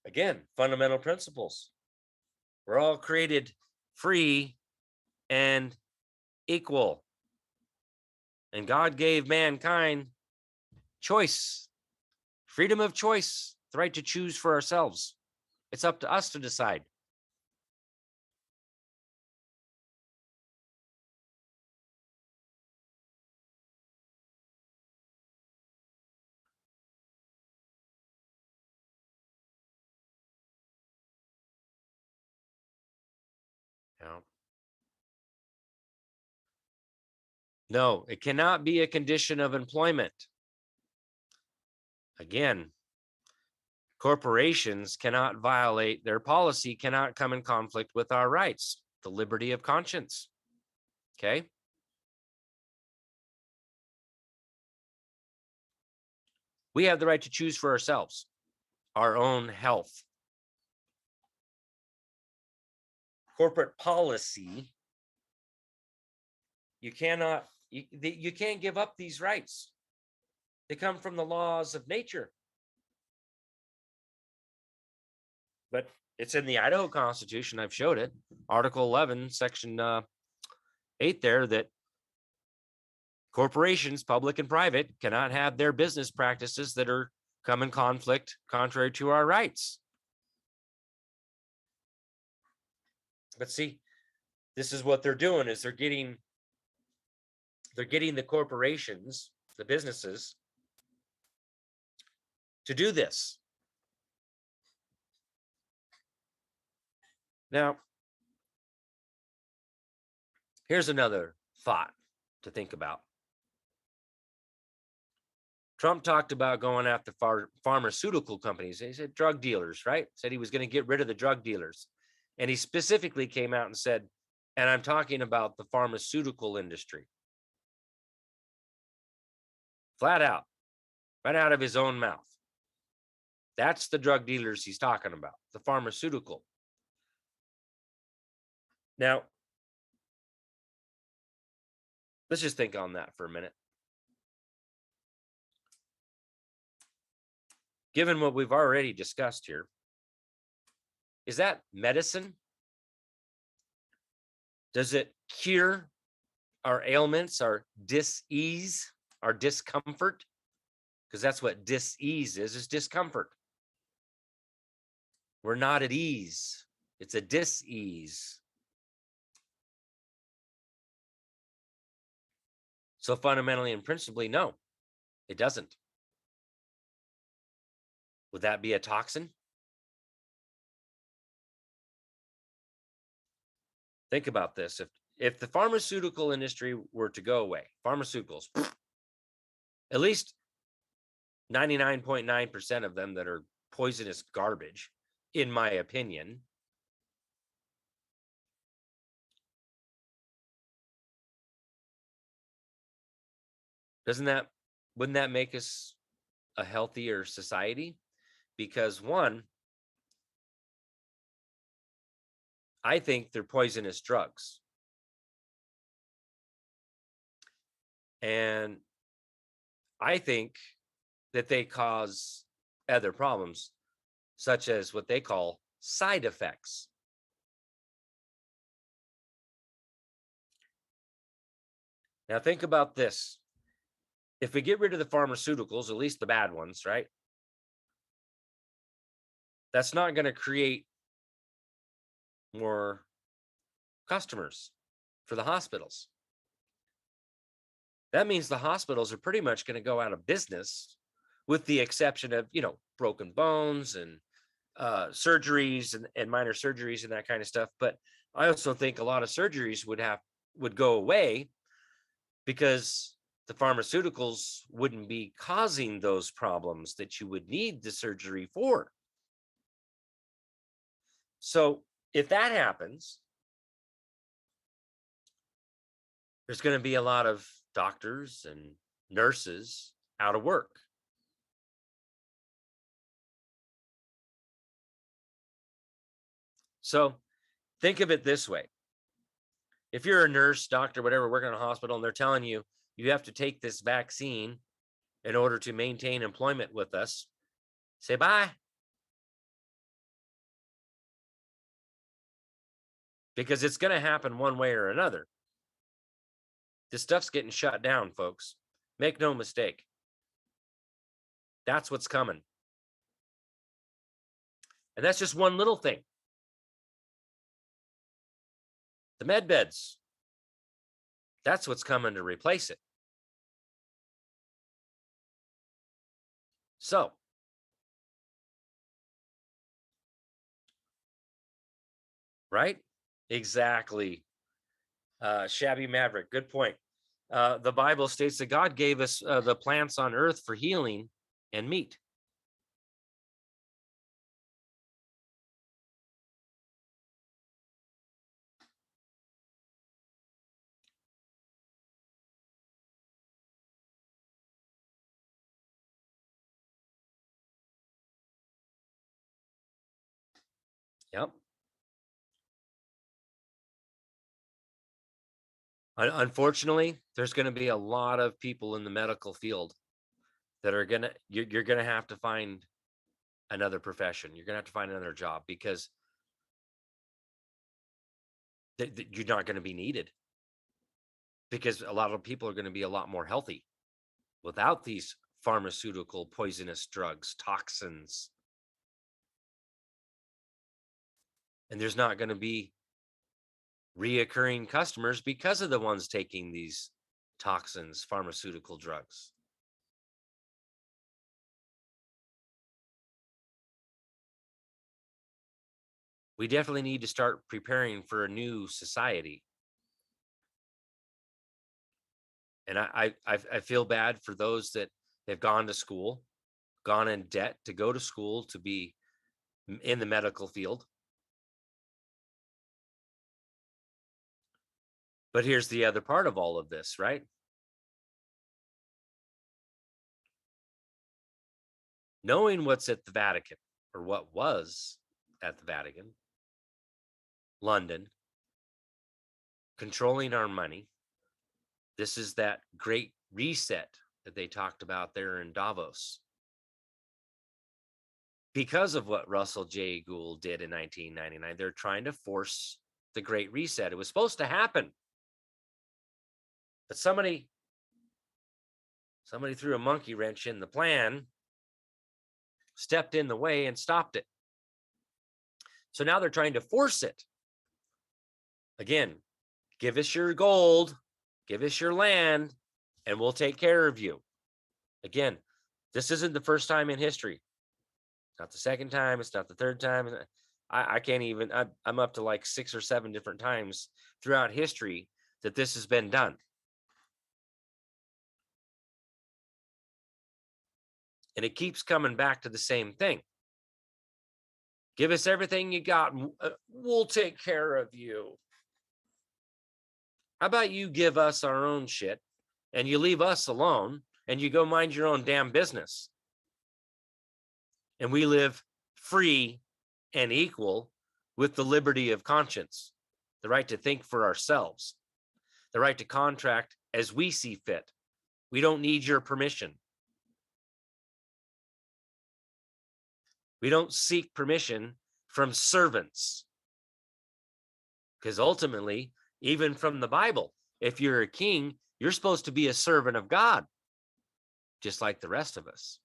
Again, fundamental principles. We're all created free and equal. And God gave mankind choice, freedom of choice, the right to choose for ourselves. It's up to us to decide. Yeah. No, it cannot be a condition of employment. Again, corporations cannot violate their policy, cannot come in conflict with our rights, the liberty of conscience. Okay. We have the right to choose for ourselves, our own health. Corporate policy, you can't give up these rights. They come from the laws of nature. But it's in the Idaho Constitution. I've showed it. Article 11, Section 8 there, that corporations, public and private, cannot have their business practices that are come in conflict contrary to our rights. But see, this is what they're doing, is they're getting the corporations, the businesses, to do this. Now, here's another thought to think about. Trump talked about going after pharmaceutical companies. He said drug dealers, right? Said he was going to get rid of the drug dealers. And he specifically came out and said, and I'm talking about the pharmaceutical industry. Flat out, right out of his own mouth. That's the drug dealers he's talking about, the pharmaceutical. Now, let's just think on that for a minute. Given what we've already discussed here, is that medicine? Does it cure our ailments, our dis-ease, our discomfort? Because that's what dis-ease is discomfort. We're not at ease. It's a dis-ease. So fundamentally and principally, no, it doesn't. Would that be a toxin? Think about this. If the pharmaceutical industry were to go away, pharmaceuticals, at least 99.9% of them that are poisonous garbage, in my opinion, wouldn't that make us a healthier society? Because one, I think they're poisonous drugs. And I think that they cause other problems, such as what they call side effects. Now, think about this. If we get rid of the pharmaceuticals, at least the bad ones, right? That's not going to create more customers for the hospitals. That means the hospitals are pretty much going to go out of business, with the exception of, broken bones and surgeries and minor surgeries and that kind of stuff. But I also think a lot of surgeries would go away because the pharmaceuticals wouldn't be causing those problems that you would need the surgery for. So if that happens, there's going to be a lot of doctors and nurses out of work. So think of it this way. If you're a nurse, doctor, whatever, working in a hospital, and they're telling you, you have to take this vaccine in order to maintain employment with us, say bye. Because it's going to happen one way or another. This stuff's getting shut down, folks. Make no mistake. That's what's coming. And that's just one little thing. The med beds. That's what's coming to replace it. So, right? Exactly. Shabby Maverick. Good point. The Bible states that God gave us the plants on earth for healing and meat. Yep. Unfortunately, there's going to be a lot of people in the medical field that are going to, you're going to have to find another profession. You're going to have to find another job because you're not going to be needed, because a lot of people are going to be a lot more healthy without these pharmaceutical poisonous drugs, toxins. And there's not going to be reoccurring customers because of the ones taking these toxins, pharmaceutical drugs. We definitely need to start preparing for a new society. And I feel bad for those that have gone to school, gone in debt to go to school to be in the medical field. But here's the other part of all of this, right? Knowing what's at the Vatican, or what was at the Vatican, London, controlling our money. This is that great reset that they talked about there in Davos. Because of what Russell J. Gould did in 1999, they're trying to force the great reset. It was supposed to happen, but somebody threw a monkey wrench in the plan, stepped in the way, and stopped it. So now they're trying to force it. Again, give us your gold, give us your land, and we'll take care of you. Again, this isn't the first time in history. It's not the second time. It's not the third time. I can't even, I'm up to like 6 or 7 different times throughout history that this has been done. And it keeps coming back to the same thing. Give us everything you got, and we'll take care of you. How about you give us our own shit and you leave us alone and you go mind your own damn business? And we live free and equal with the liberty of conscience, the right to think for ourselves, the right to contract as we see fit. We don't need your permission. We don't seek permission from servants. Because ultimately, even from the Bible, if you're a king, you're supposed to be a servant of God, just like the rest of us.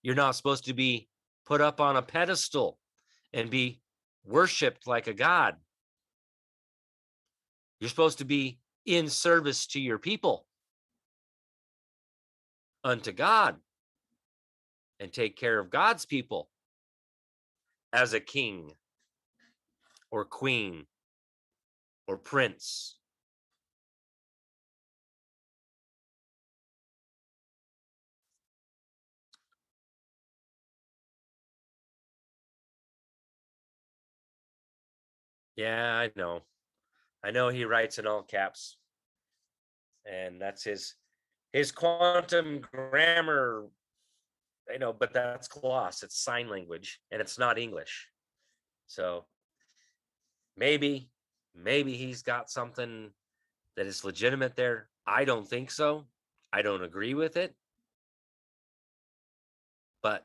You're not supposed to be put up on a pedestal and be worshiped like a god. You're supposed to be in service to your people, unto God, and take care of God's people as a king or queen or prince. Yeah, I know. I know he writes in all caps, and that's his quantum grammar. I know, but that's gloss. It's sign language, and it's not English. So maybe, maybe he's got something that is legitimate there. I don't think so. I don't agree with it. But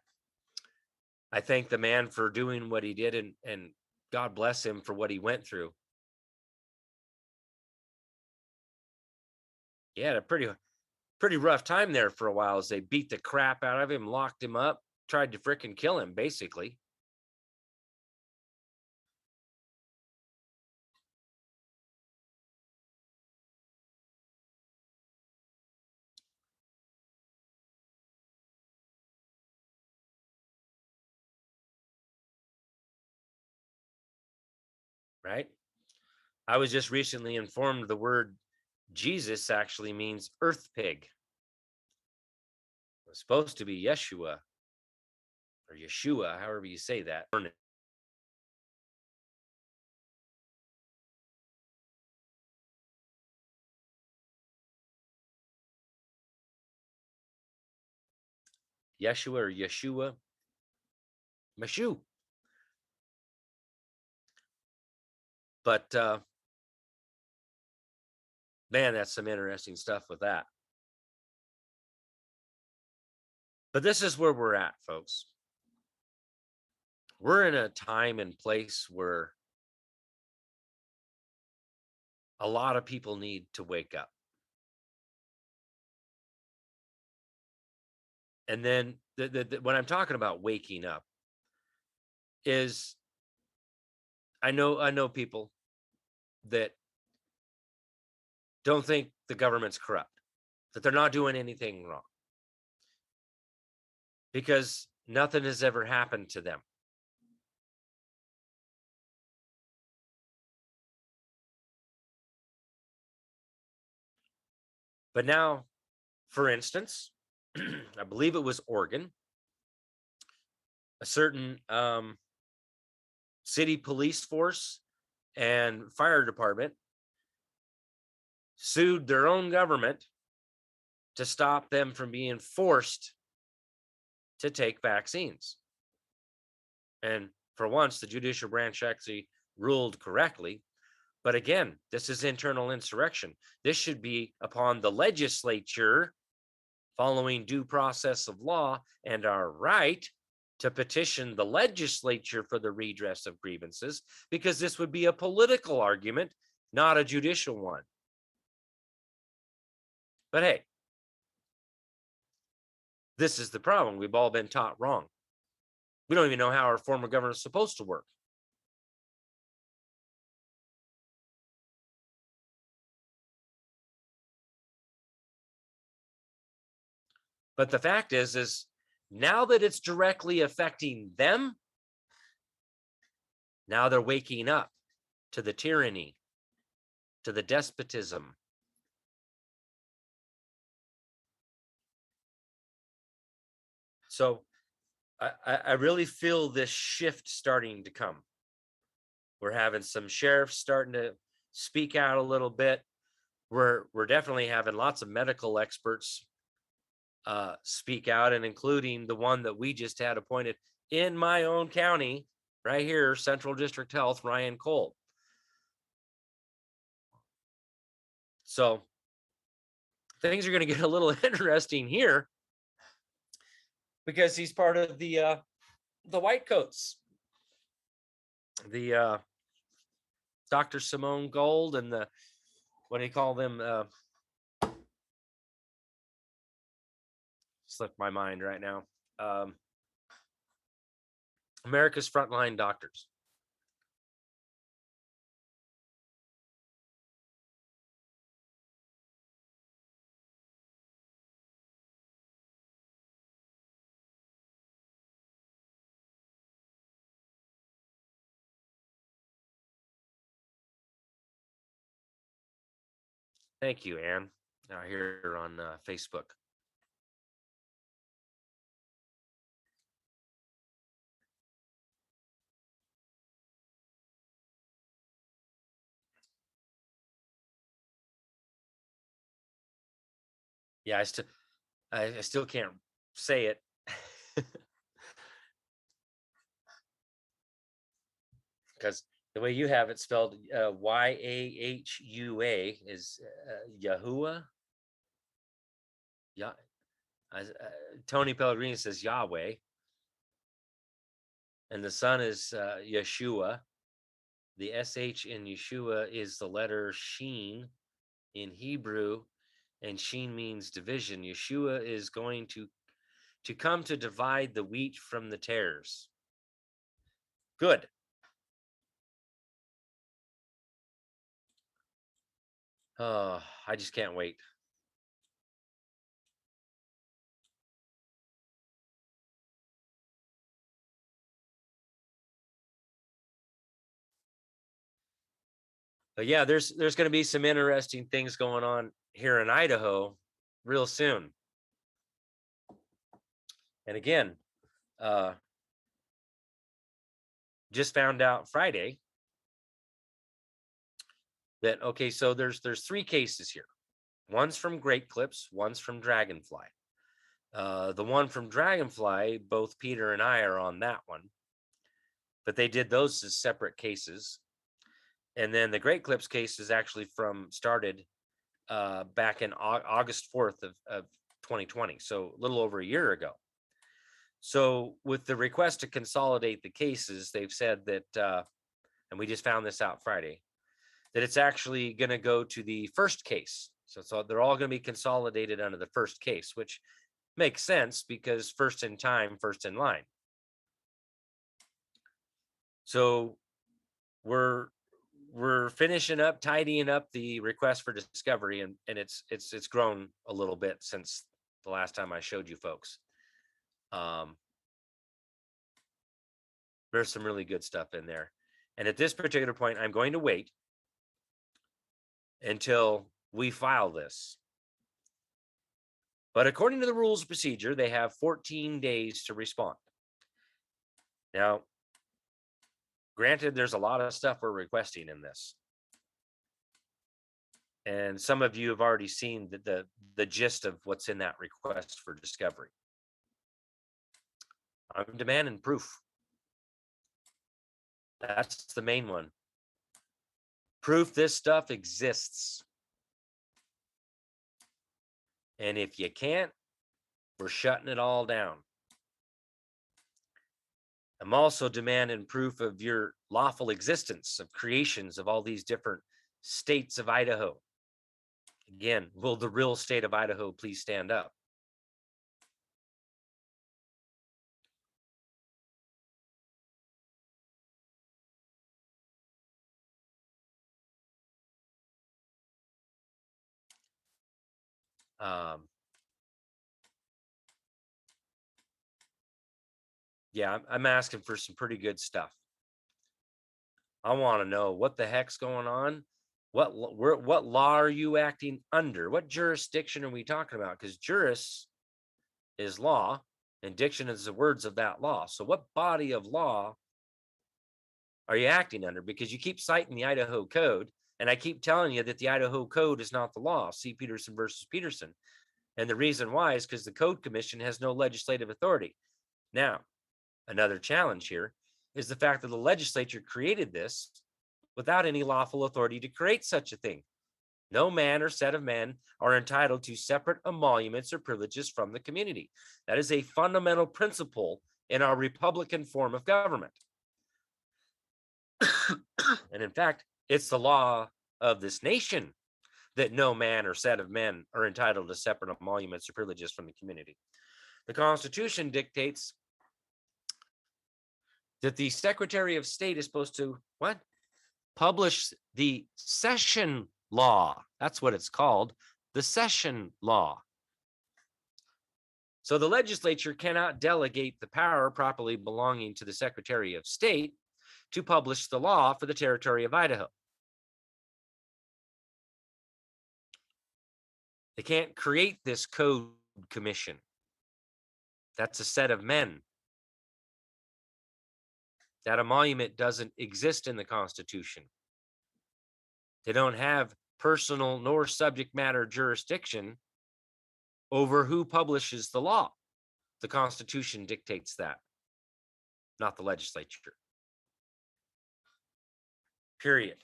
I thank the man for doing what he did, and God bless him for what he went through. He had a pretty rough time there for a while as they beat the crap out of him, locked him up, tried to fricking kill him, basically. right? I was just recently informed the word Jesus actually means earth pig. It's supposed to be Yeshua or Yeshua, however you say that. Yeshua or Yeshua, Mashu. But man, that's some interesting stuff with that. But this is where we're at, folks. We're in a time and place where a lot of people need to wake up. And then when I'm talking about waking up is I know people that don't think the government's corrupt, that they're not doing anything wrong because nothing has ever happened to them. But now, for instance, I believe it was Oregon, a certain city police force and fire department sued their own government to stop them from being forced to take vaccines. And for once, the judicial branch actually ruled correctly. But again, this is internal insurrection. This should be upon the legislature following due process of law and our right to petition the legislature for the redress of grievances, because this would be a political argument, not a judicial one. But hey, this is the problem. We've all been taught wrong. We don't even know how our form of government is supposed to work. But the fact is now that it's directly affecting them, now they're waking up to the tyranny, to the despotism. So I really feel this shift starting to come. We're having some sheriffs starting to speak out a little bit. We're definitely having lots of medical experts speak out, and including the one that we just had appointed in my own county, right here, Central District Health, Ryan Cole. So things are going to get a little interesting here because he's part of the white coats, the Dr. Simone Gold and the, what do you call them? Slipped my mind right now. America's frontline doctors. Thank you, Ann. Here on Facebook. Yeah, I still can't say it. Because the way you have it spelled, Yahua is Yahuwah. Yeah, Tony Pellegrini says Yahweh, and the son is Yeshua. The sh in Yeshua is the letter Sheen in Hebrew, and Sheen means division. Yeshua is going to come to divide the wheat from the tares. Good. Oh, I just can't wait. But yeah, there's going to be some interesting things going on here in Idaho real soon. And again, just found out Friday that, okay, so there's 3 cases here. One's from Great Clips, one's from Dragonfly. The one from Dragonfly, both Peter and I are on that one, but they did those as separate cases. And then the Great Clips case is actually started back in August 4th of 2020, so a little over a year ago. So with the request to consolidate the cases, they've said that, and we just found this out Friday, that it's actually going to go to the first case. So they're all going to be consolidated under the first case, which makes sense because first in time, first in line. So we're finishing up, tidying up the request for discovery, and it's grown a little bit since the last time I showed you folks. There's some really good stuff in there. And at this particular point, I'm going to wait until we file this. But according to the rules of procedure, they have 14 days to respond. Now, granted, there's a lot of stuff we're requesting in this. And some of you have already seen the gist of what's in that request for discovery. I'm demanding proof. That's the main one. Proof this stuff exists. And if you can't, we're shutting it all down. I'm also demanding proof of your lawful existence of creations of all these different states of Idaho. Again, will the real state of Idaho please stand up? Yeah, I'm asking for some pretty good stuff. I want to know what the heck's going on. What law are you acting under? What jurisdiction are we talking about? Because juris is law, and diction is the words of that law. So what body of law are you acting under? Because you keep citing the Idaho Code, and I keep telling you that the Idaho Code is not the law. See Peterson versus Peterson. And the reason why is because the Code Commission has no legislative authority. Now, another challenge here is the fact that the legislature created this without any lawful authority to create such a thing. No man or set of men are entitled to separate emoluments or privileges from the community. That is a fundamental principle in our Republican form of government. And in fact, it's the law of this nation that no man or set of men are entitled to separate emoluments or privileges from the community. The Constitution dictates that the Secretary of State is supposed to publish the session law. That's what it's called, the session law. So the legislature cannot delegate the power properly belonging to the Secretary of State to publish the law for the territory of Idaho. They can't create this code commission. That's a set of men. That emolument doesn't exist in the Constitution. They don't have personal nor subject matter jurisdiction over who publishes the law. The Constitution dictates that, not the legislature. Period.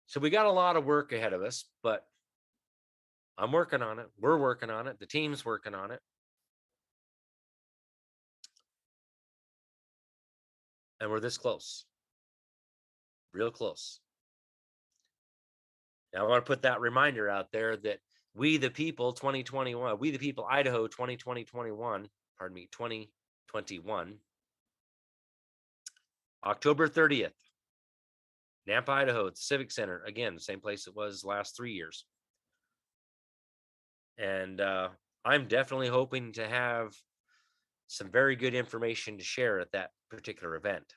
So we got a lot of work ahead of us, but I'm working on it. We're working on it. The team's working on it. And we're this close. Real close. Now, I want to put that reminder out there that we the people 2021, we the people Idaho 2021, pardon me, 2021, October 30th, Nampa, Idaho, at the Civic Center. Again, the same place it was the last 3 years. And I'm definitely hoping to have some very good information to share at that particular event.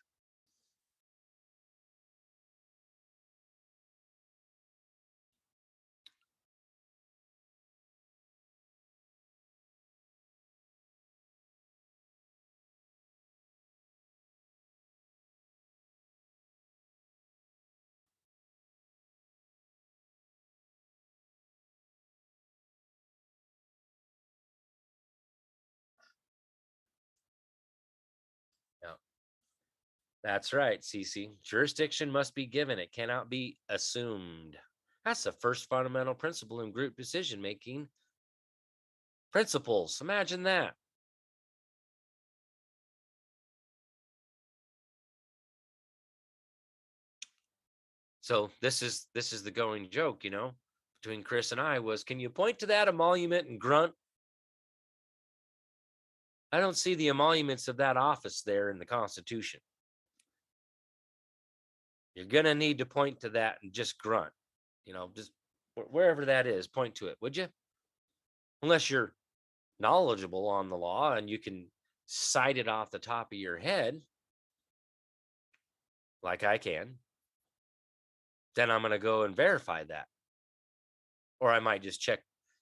That's right, Cece. Jurisdiction must be given. It cannot be assumed. That's the first fundamental principle in group decision making principles. Imagine that. So this is the going joke, between Chris and I was, can you point to that emolument and grunt? I don't see the emoluments of that office there in the Constitution. You're going to need to point to that and just grunt, just wherever that is, point to it, would you? Unless you're knowledgeable on the law and you can cite it off the top of your head, like I can, then I'm going to go and verify that. Or I might just check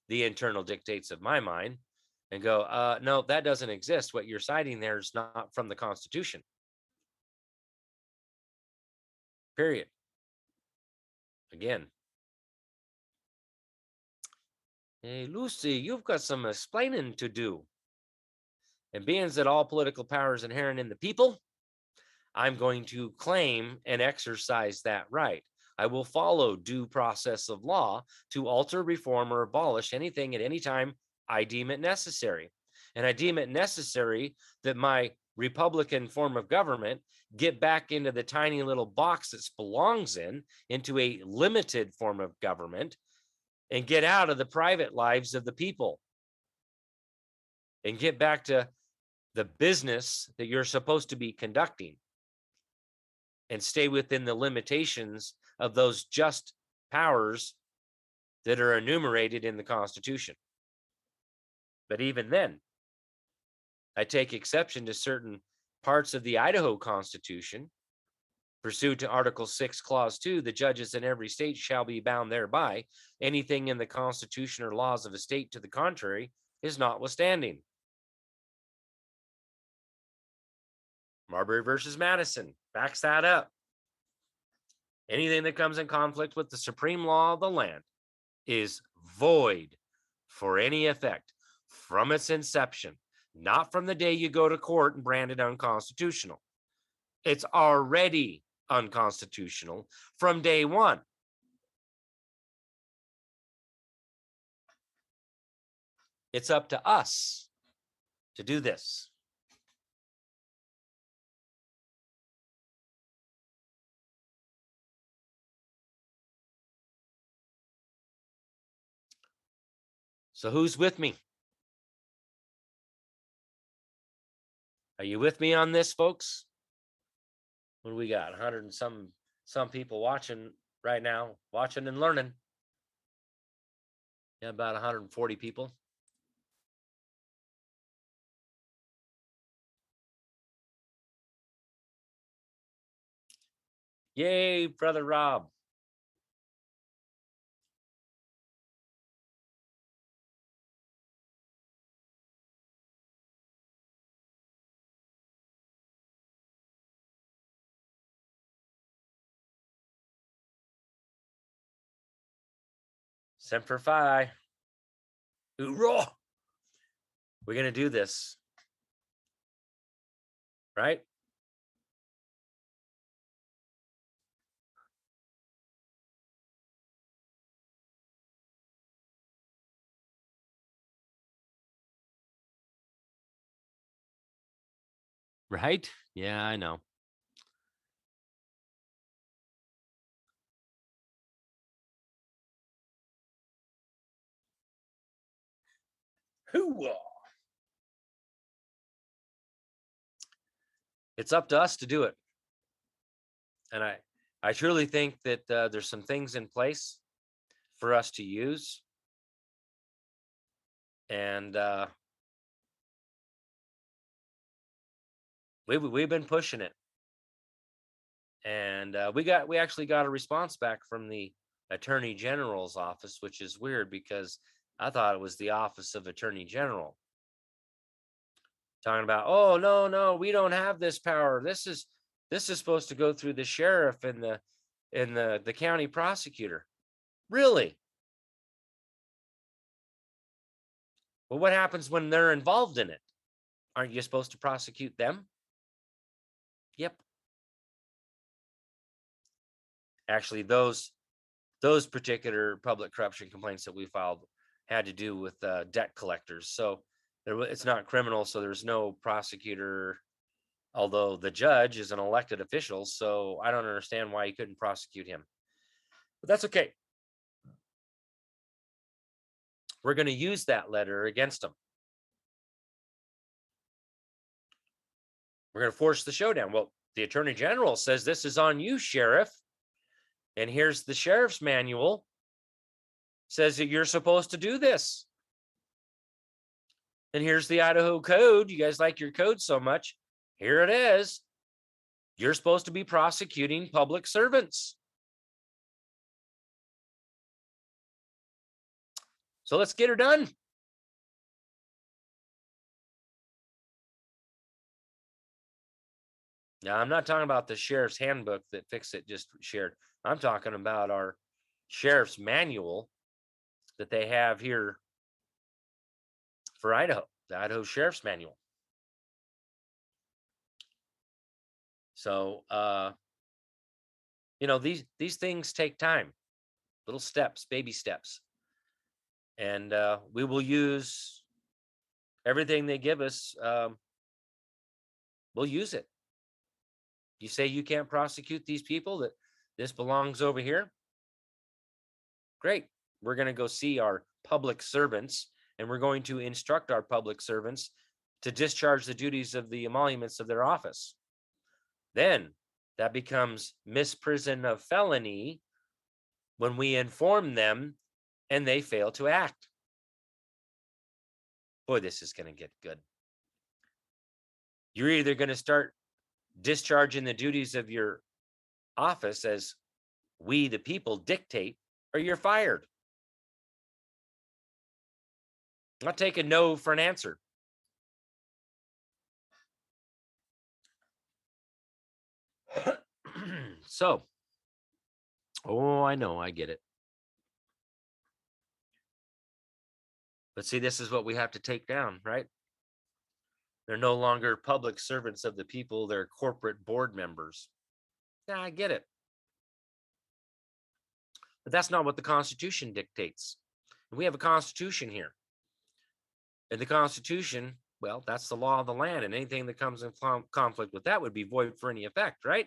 the internal dictates of my mind and go, no, that doesn't exist. What you're citing there is not from the Constitution. Period. Again. Hey, Lucy, you've got some explaining to do. And being that all political power is inherent in the people, I'm going to claim and exercise that right. I will follow due process of law to alter, reform, or abolish anything at any time I deem it necessary. And I deem it necessary that my Republican form of government get back into the tiny little box it belongs in, into a limited form of government, and get out of the private lives of the people and get back to the business that you're supposed to be conducting and stay within the limitations of those just powers that are enumerated in the Constitution. But even then, I take exception to certain parts of the Idaho Constitution. Pursuant to Article 6, Clause 2, the judges in every state shall be bound thereby. Anything in the Constitution or laws of a state to the contrary is notwithstanding. Marbury versus Madison backs that up. Anything that comes in conflict with the supreme law of the land is void for any effect from its inception, not from the day you go to court and brand it unconstitutional. It's already unconstitutional from day one. It's up to us to do this. So who's with me? Are you with me on this, folks? What do we got? 100 and some people watching right now, watching and learning. Yeah, about 140 people. Yay, Brother Rob. Semper Fi. Hoorah! We're going to do this. Right? Right? Yeah, I know. Hoorah! It's up to us to do it. And I truly think that there's some things in place for us to use. And we've been pushing it. And we actually got a response back from the Attorney General's office, which is weird because I thought it was the Office of Attorney General talking about, oh no, we don't have this power. This is supposed to go through the sheriff and the county prosecutor. Really? Well, what happens when they're involved in it? Aren't you supposed to prosecute them? Yep. Actually, those particular public corruption complaints that we filed had to do with debt collectors. So it's not criminal. So there's no prosecutor, although the judge is an elected official. So I don't understand why you couldn't prosecute him. But that's okay. We're going to use that letter against him. We're going to force the showdown. Well, the attorney general says this is on you, sheriff. And here's the sheriff's manual. Says that you're supposed to do this. And here's the Idaho code. You guys like your code so much. Here it is. You're supposed to be prosecuting public servants. So let's get her done. Now, I'm not talking about the sheriff's handbook that Fix-It just shared. I'm talking about our sheriff's manual that they have here for Idaho, the Idaho Sheriff's Manual. So, these things take time, little steps, baby steps. And we will use everything they give us. We'll use it. You say you can't prosecute these people, that this belongs over here. Great. We're going to go see our public servants, and we're going to instruct our public servants to discharge the duties of the emoluments of their office. Then that becomes misprision of felony when we inform them and they fail to act. Boy, this is going to get good. You're either going to start discharging the duties of your office as we, the people, dictate, or you're fired. I'm not taking no for an answer. So, I know, I get it. But see, this is what we have to take down, right? They're no longer public servants of the people. They're corporate board members. Yeah, I get it. But that's not what the Constitution dictates. We have a Constitution here. And the Constitution, well, that's the law of the land. And anything that comes in conflict with that would be void for any effect, right?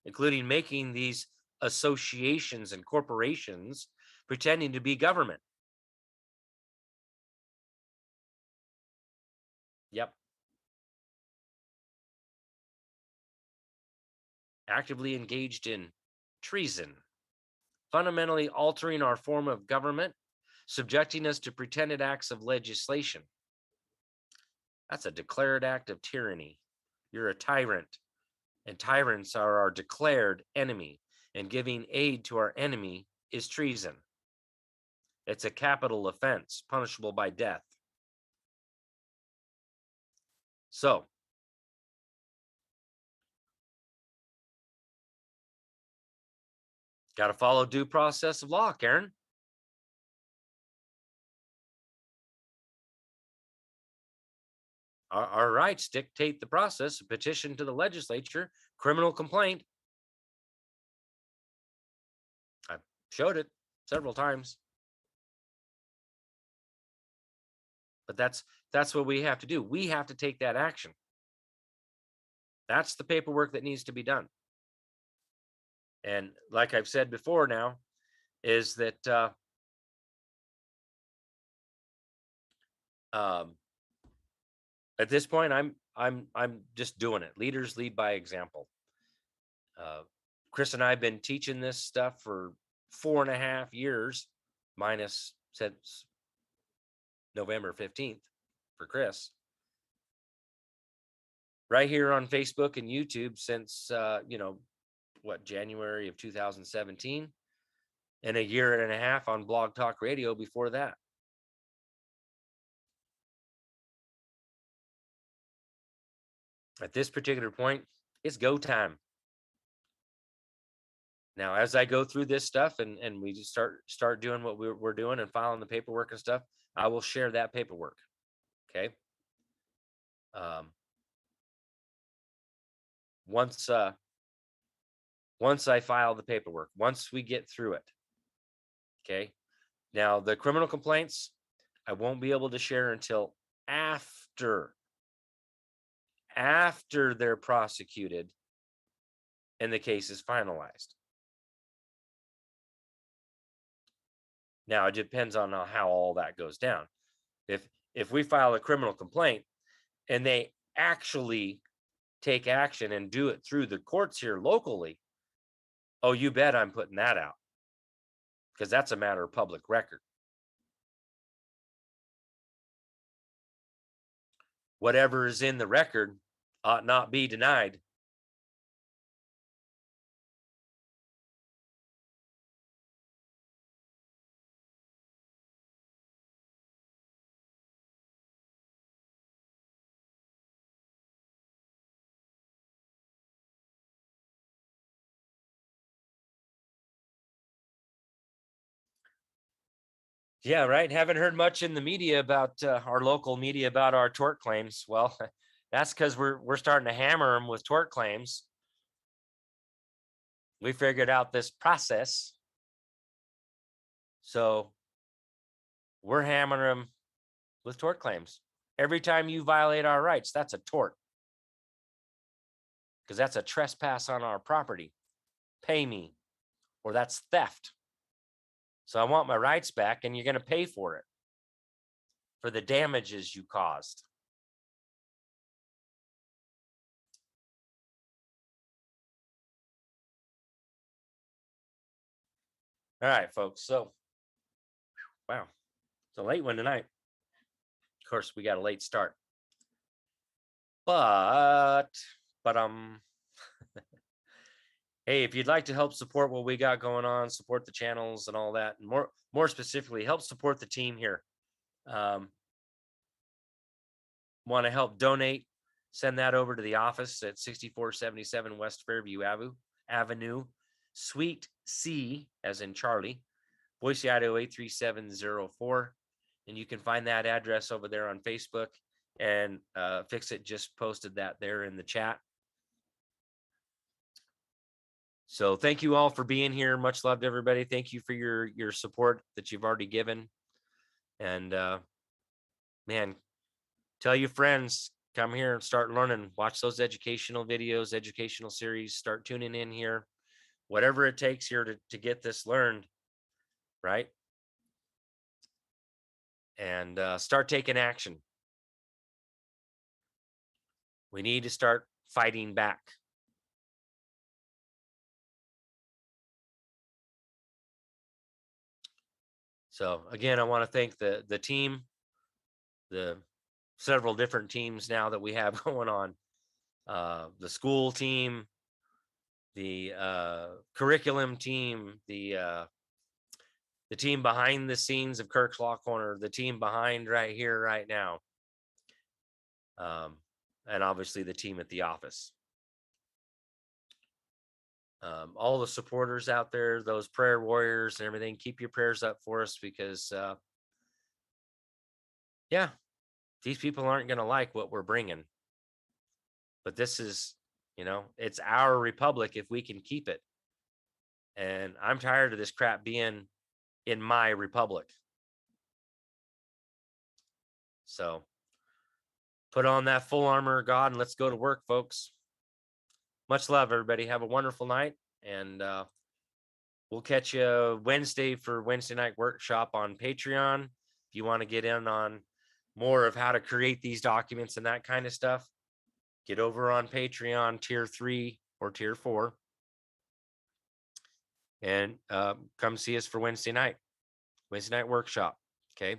Including making these associations and corporations pretending to be government. Yep. Actively engaged in treason, fundamentally altering our form of government, subjecting us to pretended acts of legislation. That's a declared act of tyranny. You're a tyrant, and tyrants are our declared enemy, and giving aid to our enemy is treason. It's a capital offense, punishable by death. So, got to follow due process of law, Karen. Our rights dictate the process. A petition to the legislature, criminal complaint. I showed it several times. But that's what we have to do. We have to take that action. That's the paperwork that needs to be done. And like I've said before now, is that at this point, I'm just doing it. Leaders lead by example. Chris and I have been teaching this stuff for 4.5 years, minus since November 15th for Chris. Right here on Facebook and YouTube since January of 2017, and 1.5 years on Blog Talk Radio before that. At this particular point, it's go time. Now, as I go through this stuff and we just start doing what we're doing and filing the paperwork and stuff, I will share that paperwork. Okay. Once once I file the paperwork, once we get through it. Okay. Now, the criminal complaints, I won't be able to share until after they're prosecuted and the case is finalized. Now, it depends on how all that goes down. If we file a criminal complaint and they actually take action and do it through the courts here locally, oh, you bet I'm putting that out, because that's a matter of public record. Whatever is in the record ought not be denied. Yeah, right. Haven't heard much in the media about our local media about our tort claims. Well, that's because we're starting to hammer them with tort claims. We figured out this process, so we're hammering them with tort claims. Every time you violate our rights, that's a tort, because that's a trespass on our property. Pay me, or that's theft. So I want my rights back, and you're going to pay for it, for the damages you caused. All right, folks. So, wow, it's a late one tonight. Of course, we got a late start. But hey, if you'd like to help support what we got going on, support the channels and all that, and more specifically, help support the team here. Want to help donate, send that over to the office at 6477 West Fairview Avenue, Suite C, as in Charlie, Boise, Idaho 83704. And you can find that address over there on Facebook. And Fix It just posted that there in the chat. So thank you all for being here. Much love to everybody. Thank you for your support that you've already given. And man, tell your friends, come here and start learning. Watch those educational videos, educational series. Start tuning in here. Whatever it takes here to get this learned, right? And start taking action. We need to start fighting back. So again, I want to thank the team, the several different teams now that we have going on. The school team, the curriculum team, the team behind the scenes of Kirk's Law Corner, the team behind right here, right now. And obviously the team at the office. All the supporters out there, those prayer warriors and everything, keep your prayers up for us, because yeah, these people aren't going to like what we're bringing. But this is, it's our republic if we can keep it. And I'm tired of this crap being in my republic. So put on that full armor of God and let's go to work, folks. Much love, everybody. Have a wonderful night. And we'll catch you Wednesday for Wednesday night workshop on Patreon. If you want to get in on more of how to create these documents and that kind of stuff, get over on Patreon tier 3 or tier 4 and come see us for Wednesday night workshop. Okay.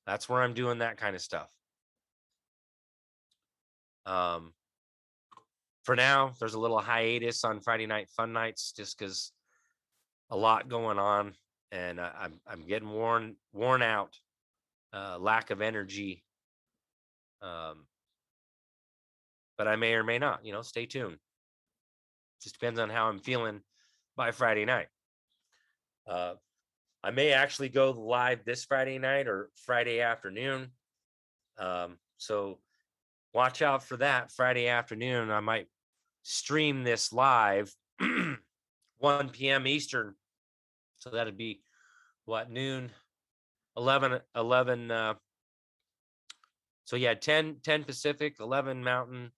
That's where I'm doing that kind of stuff. For now, there's a little hiatus on Friday night fun nights, just because a lot going on, and I'm getting worn out, lack of energy. But I may or may not, stay tuned. Just depends on how I'm feeling by Friday night. I may actually go live this Friday night or Friday afternoon. So watch out for that Friday afternoon. I might stream this live 1 p.m. Eastern. So that'd be what, noon, 11. So yeah, 10 Pacific, 11 Mountain,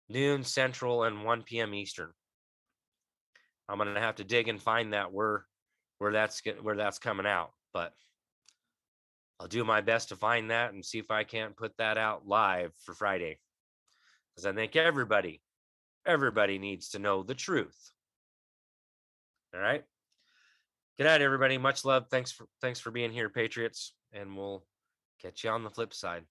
noon Central, and 1 p.m. Eastern. I'm gonna have to dig and find that where that's coming out, but I'll do my best to find that and see if I can't put that out live for Friday, because I think everybody needs to know the truth. All right. Good night, everybody. Much love. Thanks for being here, Patriots, and we'll catch you on the flip side.